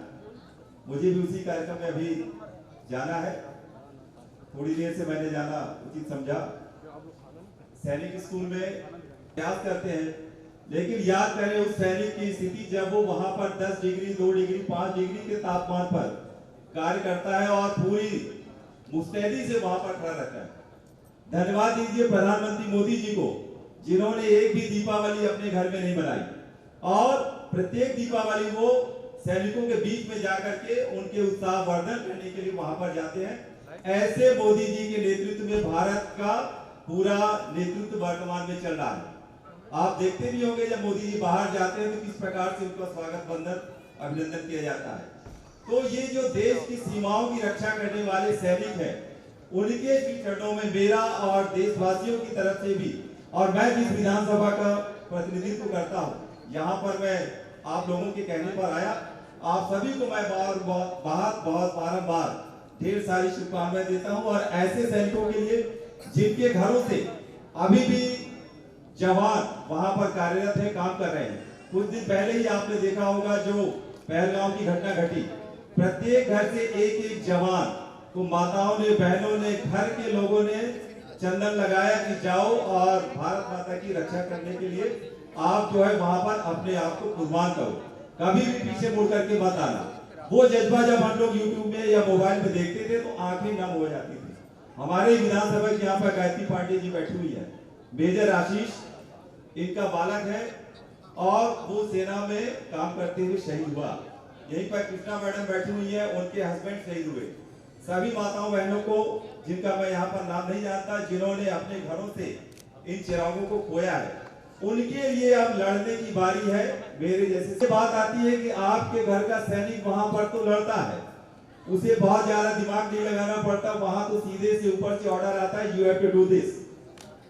मुझे भी उसी कार्यक्रम में अभी जाना है। थोड़ी देर से मैंने जाना उचित समझा। सैनिक स्कूल में प्रयास करते हैं, लेकिन याद करें उस सैनिक की स्थिति जब वो वहां पर 10 डिग्री, 2 डिग्री, 5 डिग्री के तापमान पर कार्य करता है और पूरी मुस्तैदी से वहां पर खड़ा रहता है। धन्यवाद दीजिए प्रधानमंत्री मोदी जी को, जिन्होंने एक भी दीपावली अपने घर में नहीं बनाई और प्रत्येक दीपावली वो सैनिकों के बीच में जाकर के उनके उत्साह वर्धन करने के लिए वहां पर जाते हैं। ऐसे मोदी जी के नेतृत्व में भारत का पूरा नेतृत्व वर्तमान में चल रहा है। आप देखते भी होंगे जब मोदी जी बाहर जाते हैं तो किस प्रकार से उनका स्वागत बंदन, अभिनंदन किया जाता है। तो ये जो देश की सीमाओं की रक्षा करने वाले सैनिक हैं, उनके चरणों में मेरा और देशवासियों की तरफ से भी, और मैं जिस विधानसभा का प्रतिनिधित्व करता हूँ, यहाँ पर मैं आप लोगों के कहने पर आया। आप सभी को मैं बहुत बारंबार ढेर सारी शुभकामनाएं देता हूँ। और ऐसे सैनिकों के लिए जिनके घरों से अभी भी जवान वहां पर कार्यरत है, काम कर रहे हैं। कुछ दिन पहले ही आपने देखा होगा जो पहलगांव की घटना घटी, प्रत्येक घर से एक जवान को माताओं ने, बहनों ने, घर के लोगों ने चंदन लगाया कि जाओ और भारत माता की रक्षा करने के लिए आप जो है वहां पर अपने आप को कुर्बान करो, कभी भी पीछे मुड़ करके मत आना। वो जज्बा जब हम लोग यूट्यूब में या मोबाइल में देखते थे तो आंखें नम हो जाती थी। हमारे विधानसभा के यहाँ पर गायत्री पांडे जी बैठी हुई है, मेजर आशीष इनका बालक है और वो सेना में काम करते हुए शहीद हुआ। यहीं पर कृष्णा मैडम बैठी हुई है, उनके हस्बैंड शहीद हुए। सभी माताओं बहनों को जिनका मैं यहाँ पर नाम नहीं जानता, जिन्होंने अपने घरों से इन चिरागों को खोया है, उनके लिए अब लड़ने की बारी है। मेरे जैसे बात आती है कि आपके घर का सैनिक वहां पर तो लड़ता है, उसे बहुत ज्यादा दिमाग नहीं लगाना पड़ता, वहां तो सीधे से ऊपर से ऑर्डर आता है, you have to do this.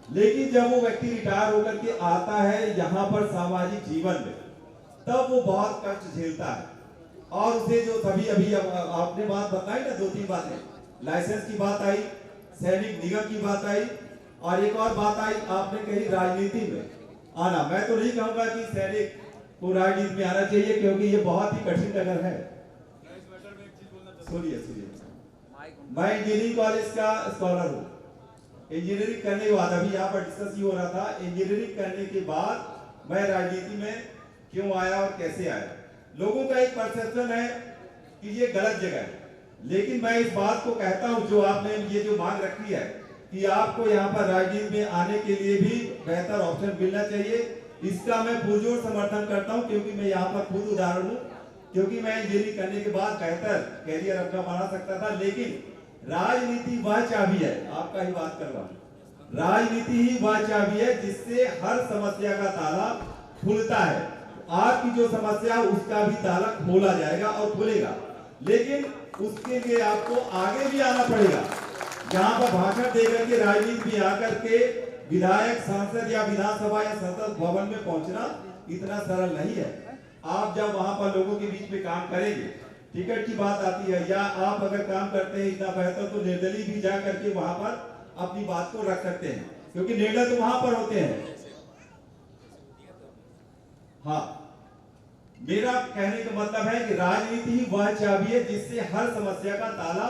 लेकिन जब वो व्यक्ति रिटायर होकर के आता है यहाँ पर सामाजिक जीवन में, तब वो बहुत कष्ट झेलता है। और उसे जो सभी अभी आपने बात बताई ना, 2-3 बातें, लाइसेंस की बात आई, सैनिक निगम की बात आई, और एक और बात आई आपने कही राजनीति में आना। मैं तो नहीं कहूंगा कि सैनिक को राजनीति में आना चाहिए, क्योंकि ये बहुत ही कठिन नगर है। सुनिए, मैं इंजीनियरिंग कॉलेज का स्कॉलर हूँ। इंजीनियरिंग करने के बाद, अभी यहाँ पर डिस्कस ही हो रहा था, इंजीनियरिंग करने के बाद मैं राजनीति में क्यों आया और कैसे आया। लोगों का एक परसेप्शन है कि ये गलत जगह है, लेकिन मैं इस बात को कहता हूँ, जो आपने ये जो मांग रखी है कि आपको यहाँ पर राजनीति में आने के लिए भी बेहतर ऑप्शन मिलना चाहिए, इसका मैं पुरजोर समर्थन करता हूँ, क्योंकि मैं यहाँ पर खुद उदाहरण हूँ। क्योंकि मैं इंजीनियरिंग करने के बाद बेहतर कैरियर अपना बना सकता था, लेकिन राजनीति वह चाबी है, आपका ही बात कर रहा हूँ, राजनीति ही वह चाबी है जिससे हर समस्या का ताला खुलता है। आपकी जो समस्या है उसका भी ताला खोला जाएगा और खुलेगा, लेकिन उसके लिए आपको आगे भी आना पड़ेगा। जहां पर भाषण देकर के राजनीति में आकर के विधायक, सांसद या विधानसभा या संसद भवन में पहुंचना इतना सरल नहीं है। आप जब वहां पर लोगों के बीच में काम करेंगे, टिकट की बात आती है, या आप अगर काम करते हैं इतना बेहतर तो निर्दलीय भी जा करके वहां पर अपनी बात को रख सकते हैं, क्योंकि निर्णय तो वहां पर होते हैं। हाँ, मेरा कहने का मतलब है कि राजनीति ही वह चाबी है जिससे हर समस्या का ताला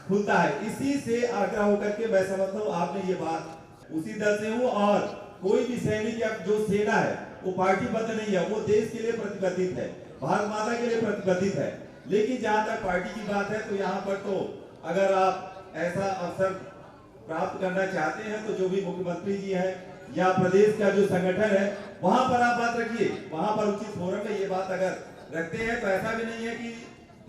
खुलता है। इसी से आग्रह होकर के मैं समझता हूँ आपने ये बात उसी दल से हूँ। और कोई भी सैनिक या जो सेना है वो पार्टीबद्ध नहीं है, वो देश के लिए प्रतिबद्धित है, भारत माता के लिए प्रतिबद्धित है। लेकिन जहां तक पार्टी की बात है, तो यहाँ पर तो अगर आप ऐसा अवसर प्राप्त करना चाहते हैं तो जो भी मुख्यमंत्री जी है या प्रदेश का जो संगठन है वहां पर आप बात रखिए, वहां पर उचित फोरम में ये बात अगर रखते हैं तो ऐसा भी नहीं है कि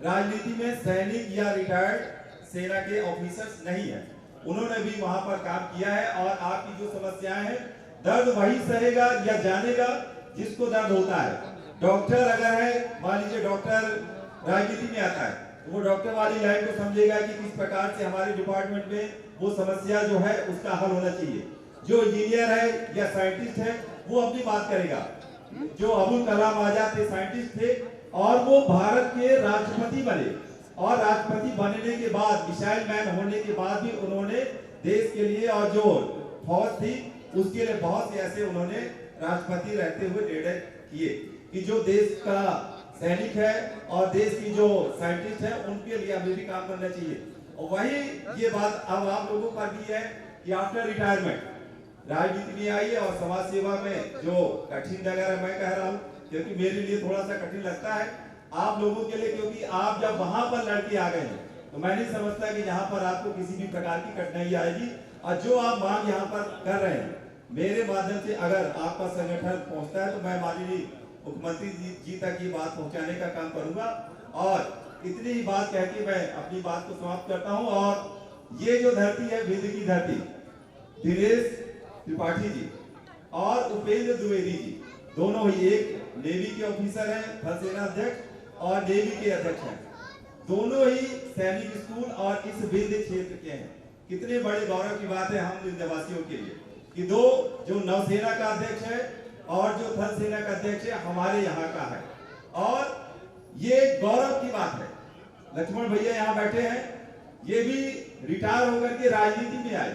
राजनीति में सैनिक या रिटायर्ड सेना के ऑफिसर्स नहीं है, उन्होंने भी वहां पर काम किया है। और आपकी जो समस्याएं हैं, दर्द वही सहेगा या जानेगा जिसको दर्द होता है। डॉक्टर अगर है, मान लीजिए डॉक्टर राजनीति में आता है, तो वो डॉक्टर वाली लाइन को समझेगा कि किस प्रकार से हमारे डिपार्टमेंट में वो समस्या जो है उसका हल होना चाहिए। जो इंजीनियर है या साइंटिस्ट है वो अपनी बात करेगा। जो अबुल कलाम आजाद थे, साइंटिस्ट थे, और वो भारत के राष्ट्रपति बने, और राष्ट्रपति बनने के बाद, मिसाइल मैन होने के बाद भी उन्होंने देश के लिए और जो फौज थी उसके लिए बहुत से ऐसे उन्होंने राष्ट्रपति रहते हुए निर्णय किए कि जो देश का सैनिक है और देश की जो साइंटिस्ट है उनके लिए हमें भी काम करना चाहिए। और वही ये बात अब आप लोगों पर भी है कि आफ्टर रिटायरमेंट राजनीति में आइए और समाज सेवा में जो कठिन नगर है, मैं कह रहा हूँ क्योंकि मेरे लिए थोड़ा सा कठिन लगता है आप लोगों के लिए, क्योंकि आप जब वहां पर लड़के आ गए हैं तो मैं नहीं समझता कि यहाँ पर आपको किसी भी प्रकार की कठिनाई आएगी। और जो आप मांग यहाँ पर कर रहे हैं, मेरे माध्यम से अगर आपका संगठन पहुंचता है तो मैं माननीय मुख्यमंत्री जी तक ये बात पहुंचाने का काम करूंगा। और इतनी ही बात कह के मैं अपनी बात को समाप्त करता हूं। और ये जो धरती है, विंध्य की धरती, दिनेश त्रिपाठी जी और उपेंद्र द्विवेदी जी दोनों ही एक नेवी के ऑफिसर हैं, थल सेना अध्यक्ष और नेवी के अध्यक्ष हैं, दोनों ही सैनिक स्कूल और इस विंध्य क्षेत्र के हैं। कितने बड़े गौरव की बात है हम विंध्यवासियों के लिए कि दो जो नौसेना का अध्यक्ष है और जो थल सेना का अध्यक्ष है हमारे यहाँ का है, और ये गौरव की बात है। लक्ष्मण भैया यहाँ बैठे हैं, ये भी रिटायर होकर के राजनीति में आए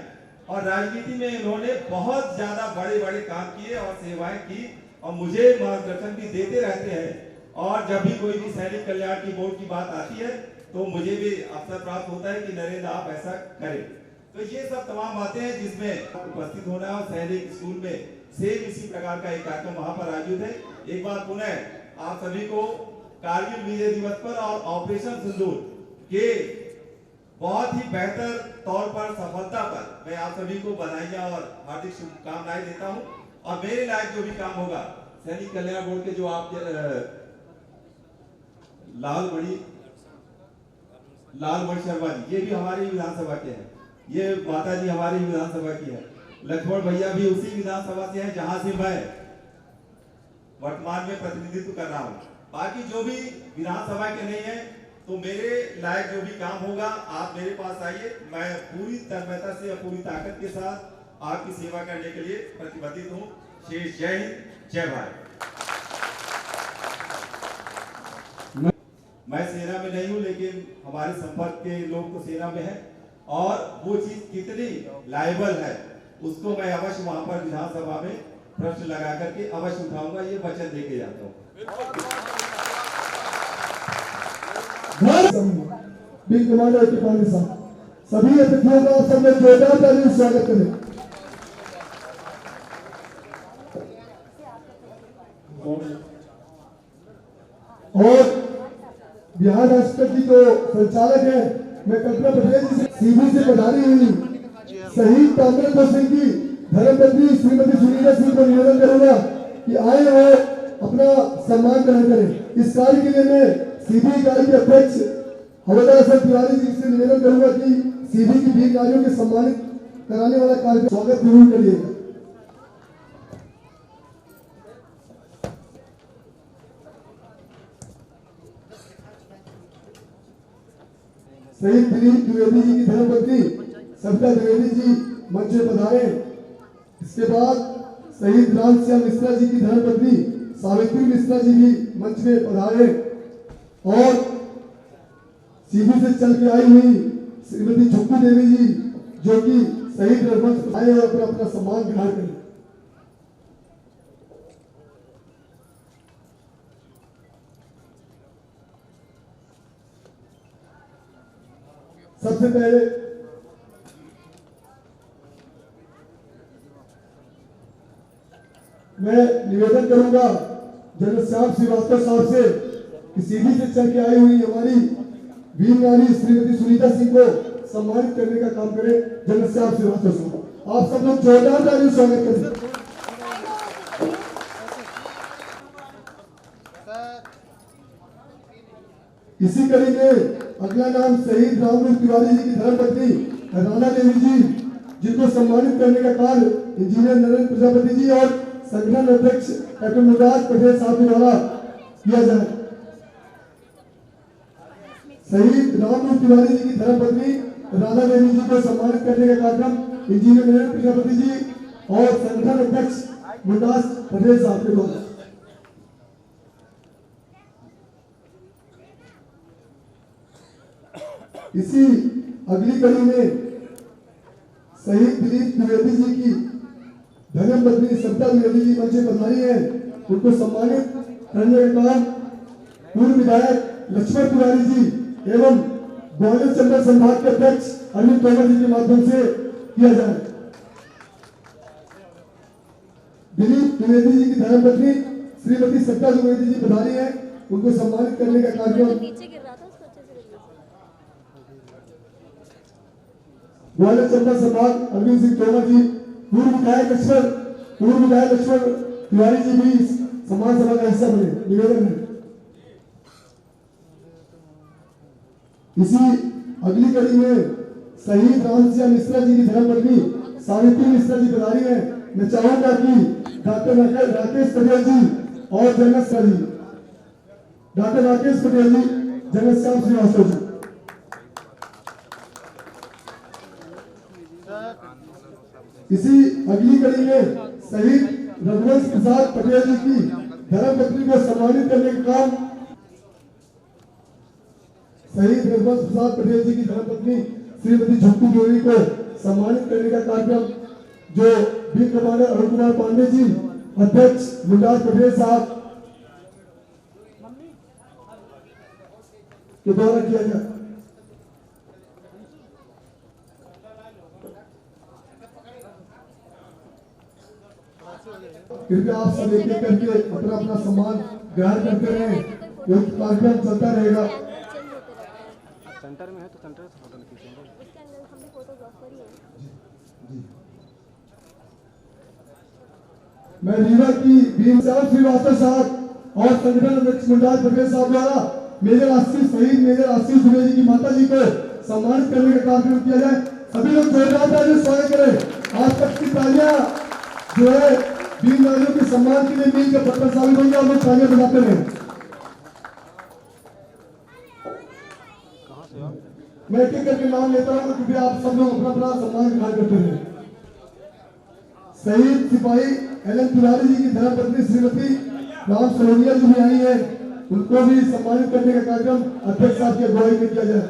और राजनीति में इन्होंने बहुत ज्यादा बड़े बड़े काम किए और सेवाएं की और मुझे मार्गदर्शन भी देते रहते हैं। और जब भी कोई भी सैनिक कल्याण की बोर्ड की बात आती है तो मुझे भी अवसर प्राप्त होता है कि नरेंद्र आप ऐसा करें। तो ये सब तमाम बातें हैं जिसमें उपस्थित होना है। और सैनिक स्कूल में सेम इसी प्रकार का एक कार्यक्रम वहां पर आयोजित है। एक बार पुनः आप सभी को कारगिल विजय दिवस पर और ऑपरेशन सिंदूर के बहुत ही बेहतर तौर पर सफलता पर मैं आप सभी को बधाइयां और हार्दिक शुभकामनाएं देता हूं। और मेरे लायक जो भी काम होगा सैनिक कल्याण बोर्ड के जो आप लालमणि शर्मा जी, ये भी हमारी विधानसभा के हैं, ये माता जी हमारी विधानसभा की है, लक्ष्मण भैया भी उसी विधानसभा से हैं जहां से मैं वर्तमान में प्रतिनिधित्व कर रहा हूं। बाकी जो भी विधानसभा के नहीं है तो मेरे लायक जो भी काम होगा आप मेरे पास आइए, मैं पूरी तन्मयता से और पूरी ताकत के साथ आपकी सेवा करने के लिए प्रतिबद्ध हूँ। शेष जय हिंद, जय भारत। मैं सेना में नहीं हूँ, लेकिन हमारे संपर्क के लोग तो सेना में हैं, और वो चीज कितनी लायबल है उसको मैं अवश्य वहां पर विधानसभा में प्रश्न लगा करके अवश्य उठाऊंगा, ये वचन देके जाता हूँ। विंग कमांडर टिपाणी साहब, सभी अतिथियों का सब लोग जोरदार ताली से स्वागत करें। और बिहार राष्ट्र की जो संचालक है, मैं कल्पना पटेल जी से सीधी से पधारी हुई शहीद ताम्रध्वज सिंह की धर्मपत्नी श्रीमती सुनीता सिंह को निवेदन करूंगा कि आए और अपना सम्मान ग्रहण करें। इस कार्य के लिए मैं सीधी इकाई के अध्यक्ष हवलदार सर तिवारी जी से निवेदन करूंगा कि सीधी की वीर नारियों के सम्मानित कराने वाला कार्य स्वागत जरूर करिएगा। शहीद दिलीप द्विवेदी जी की धर्मपत्नी सविता द्विवेदी जी मंच में पधारे। इसके बाद शहीद रामश्याम मिश्रा जी की धर्मपत्नी सावित्री मिश्रा जी भी मंच में पधारे, और सीधी से चल के आई हुई श्रीमती झुक्कू देवी जी जो कि शहीद रघुवंश आए और अपना सम्मान ग्रहण करें। सबसे पहले मैं निवेदन करूंगा जनरल श्याम श्रीवास्तव साहब से कि सीधी से चल के आई हुई हमारी वीर नारी श्रीमती सुनीता सिंह को सम्मानित करने का काम करें। जनरल श्याम श्रीवास्तव साहब, आप सब लोग जोरदार ताली से स्वागत करें। इसी कड़ी में अगला नाम शहीद रामरूप तिवारी जी की धर्मपत्नी राणा देवी जी, जिनको सम्मानित करने का कार्य इंजीनियर नरेंद्र प्रजापति जी और संगठन अध्यक्ष डॉक्टर मुराद पटेल साहब के द्वारा किया जाए। शहीद रामरूप तिवारी जी की धर्मपत्नी राणा देवी जी को सम्मानित करने का कार्यक्रम इंजीनियर नरेंद्र प्रजापति जी और संगठन अध्यक्ष मुराद पटेल साहब के द्वारा। इसी अगली कड़ी में शहीद दिलीप द्विवेदी जी की धर्मपत्नी सविता द्विवेदी जी मंच में पधारी है। उनको सम्मानित करने का काम पूर्व विधायक लक्ष्मण तिवारी जी एवं ग्वालियर चंबल संभाग के अध्यक्ष अनिल तोमर जी के माध्यम से किया जाए। दिलीप द्विवेदी जी की धर्मपत्नी श्रीमती सविता द्विवेदी जी पधारी है। उनको सम्मानित करने का कार्यक्रम ग्वालियर चंबल संभाग अरविंद सिंह तोमर जी, पूर्व विधायक लक्ष्मण तिवारी जी भी इस सम्मान सभा का हिस्सा बने। निवेदन है। इसी अगली कड़ी में शहीद रामश्याम मिश्रा जी की धर्मपत्नी सावित्री मिश्रा जी पधारी है। मैं चाहूंगा कि डॉक्टर राकेश पटेल जी और जनरल जी, डॉक्टर राकेश पटेल जी, जनरल श्याम श्रीवास्तव जी। इसी अगली कड़ी में शहीद रघुवंश प्रसाद पटेल जी की धर्मपत्नी को सम्मानित करने का काम शहीद रघुवंश प्रसाद पटेल जी की धर्मपत्नी श्रीमती झुक्कू देवी को सम्मानित करने का कार्यक्रम जो विंग कमांडर अरुण कुमार पांडे जी, अध्यक्ष मुंडाज पटेल साहब के द्वारा किया जाए। कृपया आप सब एक एक करके अपना अपना सम्मान ग्रहण करते रहे। ये कार्यक्रम चलता रहेगा। सेंटर में है तो सेंटर से फोटो खींचेंगे। इसके अंदर हमने फोटोग्राफर ही है। मैं रीवा की भीमसेन श्रीवास्तव साहब और संगठन अध्यक्ष मुंडाज पटेल साहब द्वारा मेजर आशीष शहीद मेजर आशीष दुबे जी की माता जी को सम्मानित करने का कार्यक्रम किया जाए। सभी लोग जोरदार तालियों से स्वागत करें। आज तक की तालियां जो है वीर नारियों के सम्मान के लिए मिलकर पत्थर साबित होंगे और लोग तालियां बजाते रहे। मैं एक एक करके नाम लेता हूँ क्योंकि आप सब लोग अपना अपना सम्मान ग्रहण करते हैं। शहीद सिपाही एल.एन. तिवारी जी की धर्मपत्नी श्रीमती राम सलोनिया जी भी आई है, उनको भी सम्मानित करने का कार्यक्रम अध्यक्ष साहब की अगुवाई में किया जाए।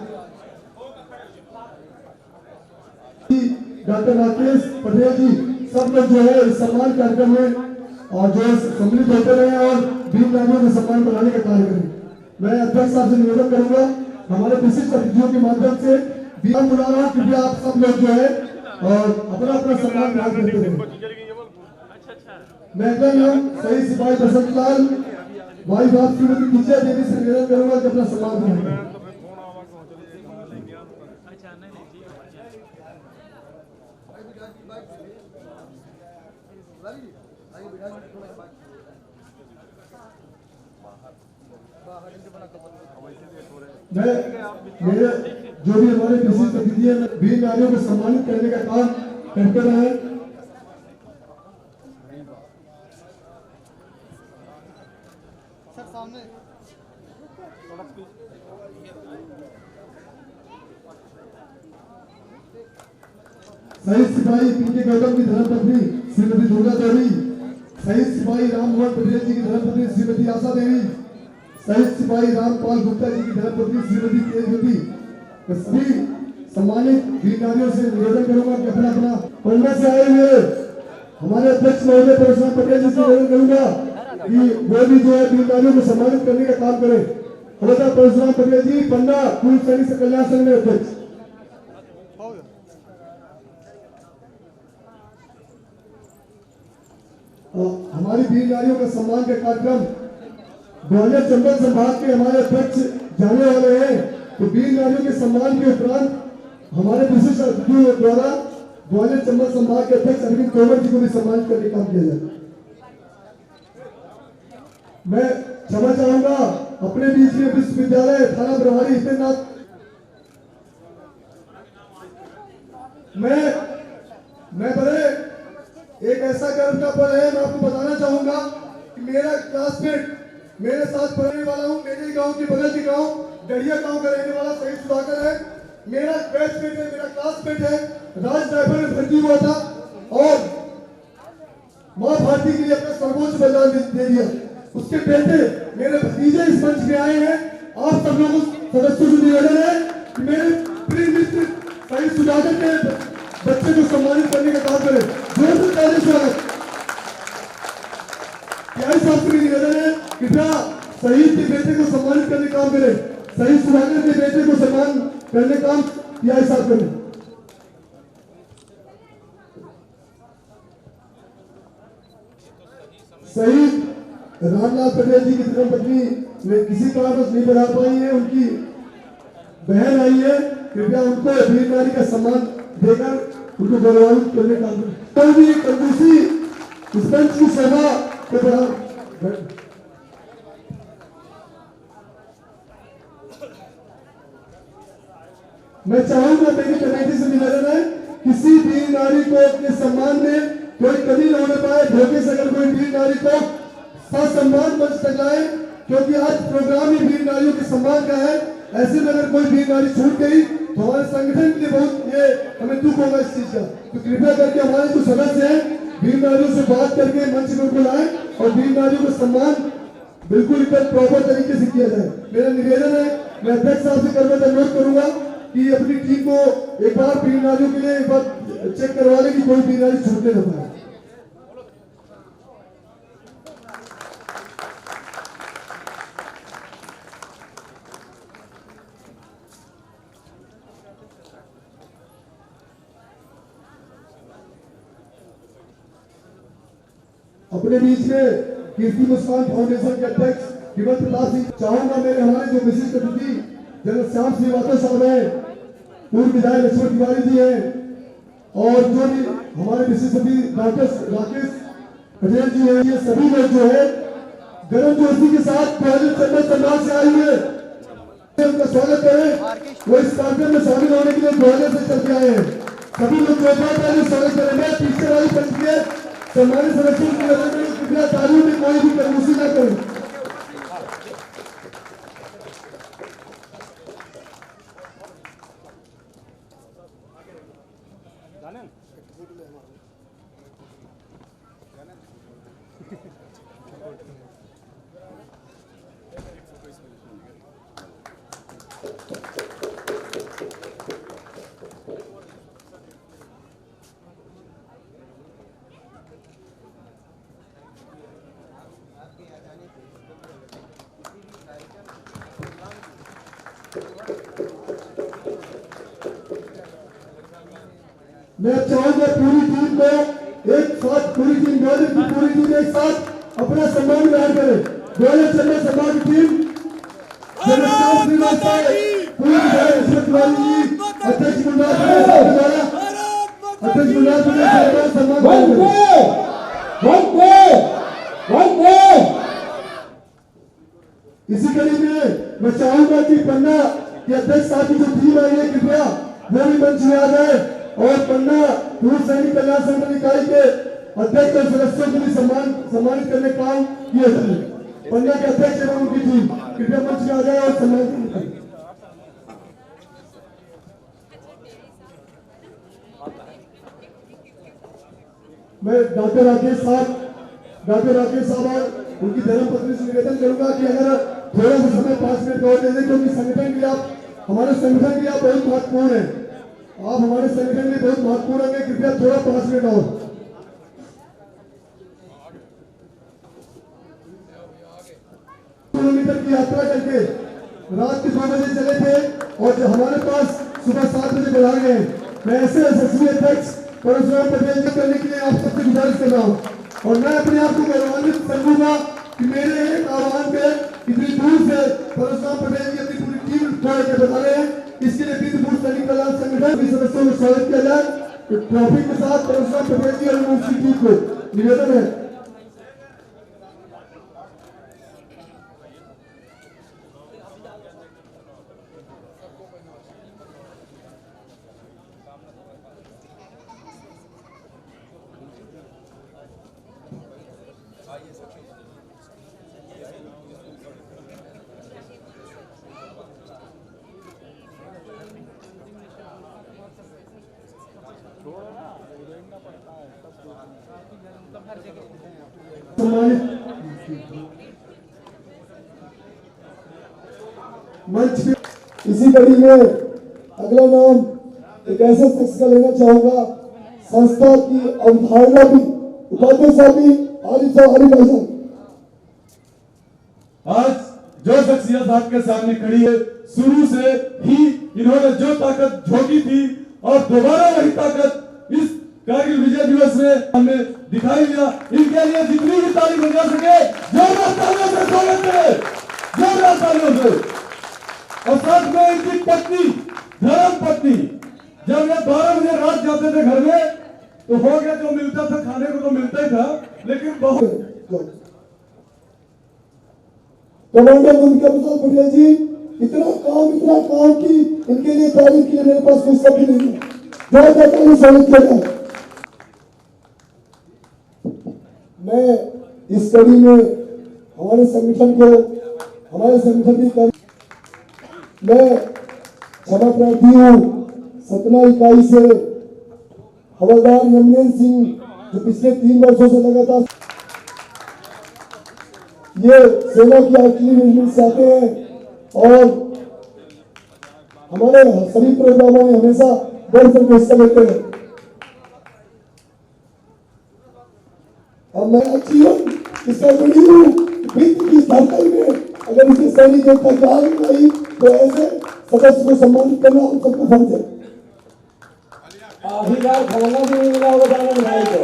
डॉक्टर राकेश पटेल जी सब लोग जो है इस सम्मान कार्यक्रम में और जो सम्मिलित होते रहे और वीर नारियों का सम्मान बढ़ाने का कार्य करें। मैं अध्यक्ष साहब से निवेदन करूंगा हमारे विशिष्ट अतिथियों के माध्यम से वीर बुला रहा हूँ, कृपया आप सब लोग जो है और अपना अपना सम्मान ग्रहण करते रहे। मैं अगला नाम शहीद सिपाही बसंत लाल भाई बाप श्रीमती विजया देवी से निवेदन करूंगा कि अपना सम्मान ग्रहण करें। मैं मेरे जो भी हमारे विशिष्ट अतिथि हैं वीर नारियों को सम्मानित करने का काम करते रहे। शहीद सिपाही पी.के. गौतम की धर्मपत्नी श्रीमती दुर्गा देवी, शहीद सिपाही राम मोहन पटेल जी की धर्मपत्नी श्रीमती आशा देवी, शहीद सिपाही रामपाल गुप्ता जी की धर्मपत्नी श्रीमती तेजवती, सभी सम्मानित वीर नारियों से निवेदन करूंगा कि अपना अपना पढ़ने से आए हुए हमारे अध्यक्ष महोदय परशुराम पटेल जी से निवेदन करूंगा कि वो भी जो है वीर नारियों को सम्मानित करने का काम करें। महोदय परशुराम पटेल जी पन्ना पूर्व सैनिक कल्याण संघ में अध्यक्ष। हमारी वीर नारियों का सम्मान का कार्यक्रम ग्वालियर चंबल संभाग के हमारे अध्यक्ष जाने वाले हैं, तो वीर नारियों के सम्मान के उपरांत हमारे विशिष्ट अतिथियों द्वारा ग्वालियर चंबल संभाग के अध्यक्ष अरविंद तोमर जी को भी सम्मानित करने का काम किया जाए। मैं क्षमा चाहूंगा अपने बीच में विश्वविद्यालय थाना प्रभारी हितेंद्रनाथ, मैं बड़े एक ऐसा गर्व का पल है, मैं आपको बताना चाहूंगा कि मेरा क्लासमेट मेरे साथ पढ़ने वाला हूँ, मेरे गांव के बगल के गांव डरिया गांव का रहने वाला शहीद सुधाकर है, मेरा बैचमेट है, मेरा क्लासमेट है, राज ड्राइवर में भर्ती हुआ था और माँ भारती के लिए अपना सर्वोच्च बलिदान दे दिया। उसके बेटे मेरे भतीजे इस मंच में आए हैं। आप सब लोगों सदस्यों से निवेदन है कि मेरे प्रिय मित्र शहीद सुधाकर के बच्चे को सम्मानित करने का काम करें। जोर से ताली स्वागत। क्या साहब से निवेदन है कृपया शहीद के बेटे को सम्मानित करने का काम करें। शहीद सुधाकर के बेटे को सम्मान करने का काम क्या साहब करें। शहीद रामलाल पटेल जी की धर्मपत्नी वे किसी कारणवश नहीं बढ़ा पाई है, उनकी बहन आई है, कृपया उनको वीर नारी का सम्मान देकर उनको गौरवान्वित करने का कोई भी कंजूसी इस मंच की सेवा को बढ़ा। मैं चाहूंगा मेरी कमेटी से निवेदन है किसी वीर नारी को अपने सम्मान में कोई कमी न होने पाए। धोखे से अगर कोई वीर नारी को ससम्मान मंच तक लाए, क्योंकि आज प्रोग्राम ही वीर नारियों के सम्मान का है। ऐसे में अगर कोई वीर नारी छूट गई तो हमारे संगठन के लिए बहुत ये हमें दुख होगा इस चीज का। तो कृपया करके हमारे जो सदस्य हैं वीर नारियों से बात करके मंच में उनको लाए और वीर नारियों का सम्मान बिल्कुल एकदम प्रॉपर तरीके से किया जाए। मेरा निवेदन है, मैं अध्यक्ष साहब से करने का अनुरोध करूंगा कि अपनी टीम को एक बार वीर नारियों के लिए एक बार चेक करवा ले कि कोई वीर नारी छूटने न पाए। अपने बीच में कीर्ति मुस्कान फाउंडेशन के अध्यक्ष विमल प्रताप सिंह चाहूंगा मेरे हमारे जो विशिष्ट अतिथि जनरल श्याम श्रीवास्तव साहब हैं, पूर्व विधायक लक्ष्मण तिवारी जी हैं और जो भी हमारे विशिष्ट अतिथि डॉक्टर राकेश पटेल जी हैं, ये सभी लोग जो है गर्म जोशी के साथ चंबल संभाग से आए हुए उनका स्वागत करें। वो इस कार्यक्रम में शामिल होने के लिए ग्वालियर से चल के आए हैं। सभी लोग स्वागत करेंगे। पीछे वाली पंच के सम्मानित सदस्यों की नजर में कृपया तालियों में कोई भी कंजूसी न करें। मैं चाहूंगा पूरी टीम को एक साथ, पूरी टीम ग्वालियर की पूरी टीम एक साथ अपना सम्मान ग्रहण करे। ग्वालियर चंद्र समाज की टीम अध्यक्ष इसी कड़ी में मैं चाहूंगा कि पन्ना के अध्यक्ष साहब की जो टीम आई है कृपया वो भी मंच में आ जाए और पन्ना पूर्व सैनिक कल्याण संगठन इकाई के अध्यक्ष और सदस्यों को भी सम्मानित करने का काम किया जाए। पन्ना के अध्यक्ष एवं उनकी टीम कृपया मंच में आ जाए और सम्मानित करें। मैं डॉक्टर राकेश साहब और उनकी धर्मपत्नी से निवेदन करूंगा कि अगर थोड़ा सा समय 5 मिनट और दे दें, क्योंकि संगठन के लिए आप हमारे संगठन के लिए आप बहुत महत्वपूर्ण है। आप हमारे संगठन के लिए बहुत महत्वपूर्ण है। कृपया थोड़ा 5 मिनट और। किलोमीटर की यात्रा करके रात के 2 बजे चले थे और जो हमारे पास सुबह 7 बजे बढ़ा गए। मैं ऐसे यशस्वी अध्यक्ष परशुराम पटेल जी करने के लिए आप सबसे गुजारिश कर रहा हूँ और मैं अपने आप को गौरवान्वित समझूंगा कि मेरे एक आह्वान पे इतनी दूर से परशुराम पटेल जी अपनी पूरी टीम छोड़ के बता रहे हैं। इसके लिए बीतपुर सैनिक कल्याण संगठन के सदस्यों को स्वागत किया जाए। ट्रॉफी के साथ परशुराम पटेल जी और उनकी टीम को निवेदन है। मंच पे इसी कड़ी में अगला नाम एक ऐसे शख्स का लेना चाहूंगा, संस्था की अवधारणा भी उपाध्यक्ष साहब भी आरिफ भाई साहब। आज जो शख्सियत आपके सामने खड़ी है, शुरू से ही इन्होंने जो ताकत झोंकी थी और दोबारा वही ताकत इस कारगिल विजय दिवस में हमने दिखाई दिया। इनके लिए जितनी भी तारीफ बजा सके जोरदार तालियों से स्वागत करें, जोरदार तालियों से। और साथ में इनकी पत्नी, धर्म पत्नी, जब ये 12 बजे रात जाते थे घर में तो हो गया, जो मिलता था खाने को तो मिलता ही था, लेकिन बहुत कमांडर उनका प्रसाद पटेल जी इतना काम की इनके लिए तारीफ के लिए मेरे पास कोई शब्द नहीं है। जोरदार ताली स्वागत किया। मैं इस कड़ी में हमारे संगठन की मैं क्षमा प्रार्थी हूँ सतना इकाई से हवलदार यमनेन सिंह, जो पिछले 3 वर्षों से लगातार ये सेना की आर्टिलरी रेजिमेंट से आते हैं और हमारे सभी प्रोग्रामों में हमेशा बढ़ चढ़ के हिस्सा लेते हैं। अब मैं जीवन इसका गढ़ी हूँ की धरती में अगर इसे सैनिक एकता की आग आई तो ऐसे सदस्य को सम्मानित करना हम सबका फर्ज है। अधिकार खाना भी नहीं मिला होगा दानव भाई को।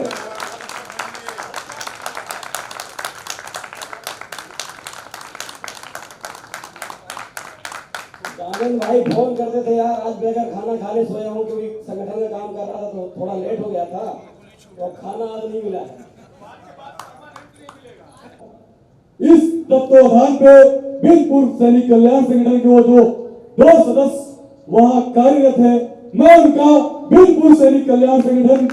दानव भाई फोन करते थे, यार आज बेगर खाना खाने सोया हूँ क्योंकि संगठन में काम कर रहा था तो थोड़ा लेट हो गया था, तो खाना आज नहीं मिला है। इस तत्वावधान पे बीतपुर सैनिक कल्याण संगठन के वो जो 2 सदस्य वहां कार्यरत है, मैं उनका बीतपुर सैनिक कल्याण संगठन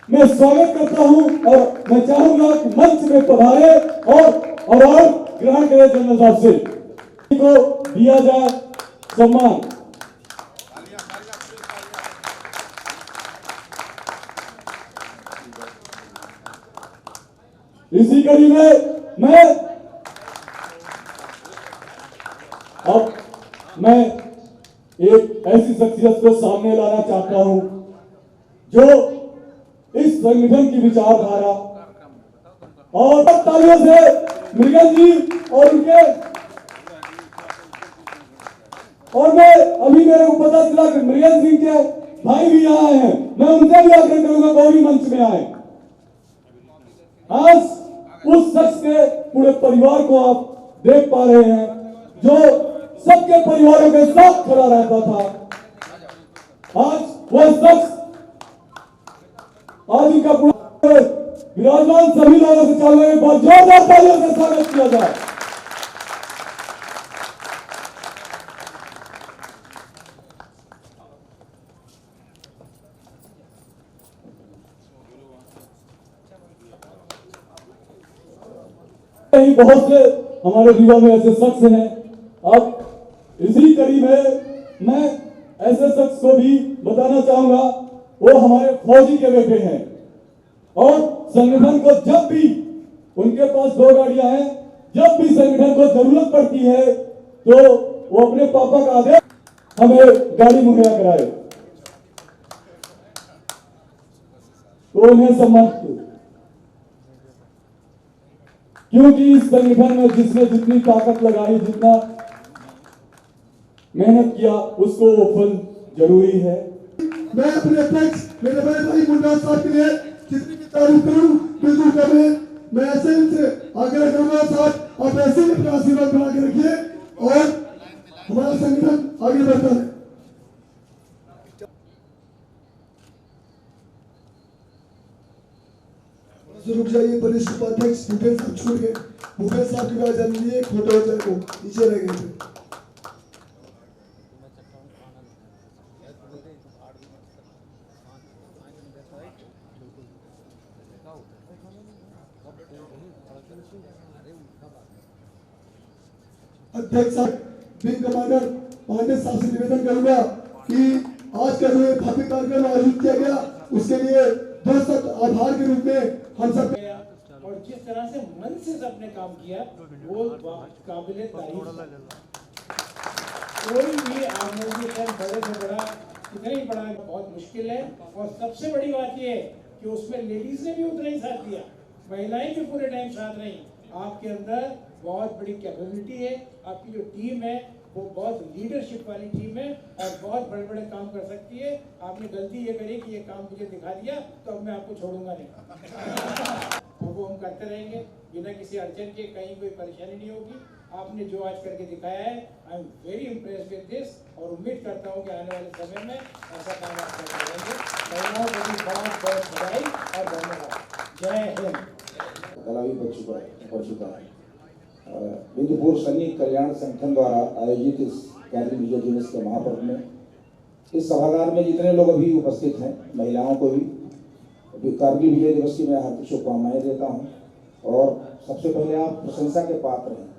में स्वागत करता हूं और मैं चाहूंगा कि मंच में पधारे और अवार्ड ग्रहण करें जनरल साहब से, को दिया जाए सम्मान। इसी कड़ी में मैं एक ऐसी शख्सियत को सामने लाना चाहता हूं जो इस संगठन की विचारधारा और तालियों से मृगन जी और उनके और मैं अभी मेरे को पता चला कि मृगन सिंह के भाई भी यहाँ आए हैं। मैं उनसे भी आग्रह करूंगा गौरी मंच में आए। आज उस शख्स के पूरे परिवार को आप देख पा रहे हैं जो सबके परिवारों के साथ खड़ा रहता था। आज वह शख्स आज इनका पूरा विराजमान सभी लोगों से चल रहे बहुत जोरदार तालियों से स्वागत किया जाए। बहुत से हमारे युवा में ऐसे शख्स हैं। अब इसी कड़ी में मैं ऐसे शख्स को भी बताना चाहूंगा, वो हमारे फौजी के बेटे हैं और संगठन को जब भी उनके पास 2 गाड़ियां हैं, जब भी संगठन को जरूरत पड़ती है तो वो अपने पापा का आदेश हमें गाड़ी मुहैया कराए तो उन्हें सम्मान, क्योंकि इस संगठन में जिसने जितनी ताकत लगाई, जितना मेहनत किया, उसको वो फल जरूरी है। मैं अपने अध्यक्ष मेरे बड़े भाई मुन्ना साहब के लिए जितनी भी तारीफ करूं बिल्कुल करें। मैं ऐसे इनसे आग्रह करूंगा साहब आप ऐसे ही अपना आशीर्वाद बना के रखिए और हमारा संगठन आगे बढ़ता है। रुक जाइए, वरिष्ठ उपाध्यक्ष भूपेश साहब छूट गए। भूपेश साहब की बात जल्दी है, फोटो हो जाए वो नीचे रह गए थे। अध्यक्ष साहब विंग कमांडर पांडे साहब से निवेदन करूंगा कि आज का जो भव्य कार्यक्रम आयोजित किया गया उसके लिए दोस्त आभार के रूप में हम सब और जिस तरह से मन से सबने काम किया वो काबिले तारीफ। कोई भी ऑर्गेनाइजेशन बड़े से बड़ा कितना ही बड़ा बहुत मुश्किल है और सबसे बड़ी बात ये है कि उसमें लेडीज ने भी उतना ही साथ दिया, महिलाएं भी पूरे टाइम साथ रही। आपके अंदर बहुत बड़ी कैपेबिलिटी है, आपकी जो टीम है वो बहुत लीडरशिप वाली टीम है और बहुत बड़े बड़े काम कर सकती है। आपने गलती ये करी कि ये काम मुझे दिखा दिया तो अब मैं आपको छोड़ूंगा नहीं और वो हम करते रहेंगे बिना किसी अड़चन के, कहीं कोई परेशानी नहीं होगी। आपने जो आज करके दिखाया है, I am very impressed with this और उम्मीद करता हूँ कि आने वाले समय में ऐसा काम आप करते रहेंगे। महिलाओं को भी बहुत बहुत बधाई और धन्यवाद। जय हिंद। कला भी बढ़ चुका है। बिंदुपुर सैनिक कल्याण संगठन द्वारा आयोजित इस कारगिल विजय दिवस के महापर्व में इस सभागार में जितने लोग अभी उपस्थित हैं, महिलाओं को भी कारगिल विजय दिवस की मैं हार्दिक शुभकामनाएं देता हूं। और सबसे पहले आप प्रशंसा के पात्र हैं।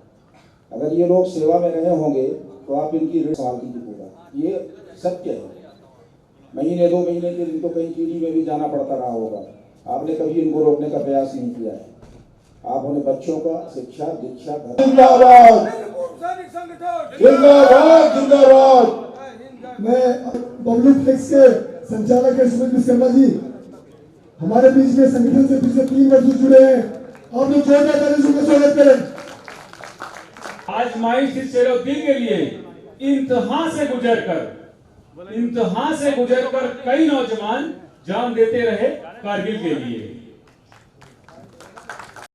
अगर ये लोग सेवा में रहे होंगे तो आप इनकी ऋण सवाल कीजिए पूरा, ये सत्य है। महीने 2 महीने के दिन तो कहीं चीनी में भी जाना पड़ता रहा होगा, आपने कभी इनको रोकने का प्रयास नहीं किया है। आप उन्हें बच्चों का शिक्षा दीक्षा जिंदाबाद जिंदाबाद जिंदाबाद। मैं बबलू फ्लेक्स के संचालक है सुमित विश्वकर्मा जी हमारे बीच में संगठन से पिछले 3 वर्ष से जुड़े हैं। आप लोग जोरदार तालियों से स्वागत करें। आज माइस शेरोद्दीन के लिए इम्तिहान से गुजर कर कई नौजवान जान देते रहे कारगिल के लिए।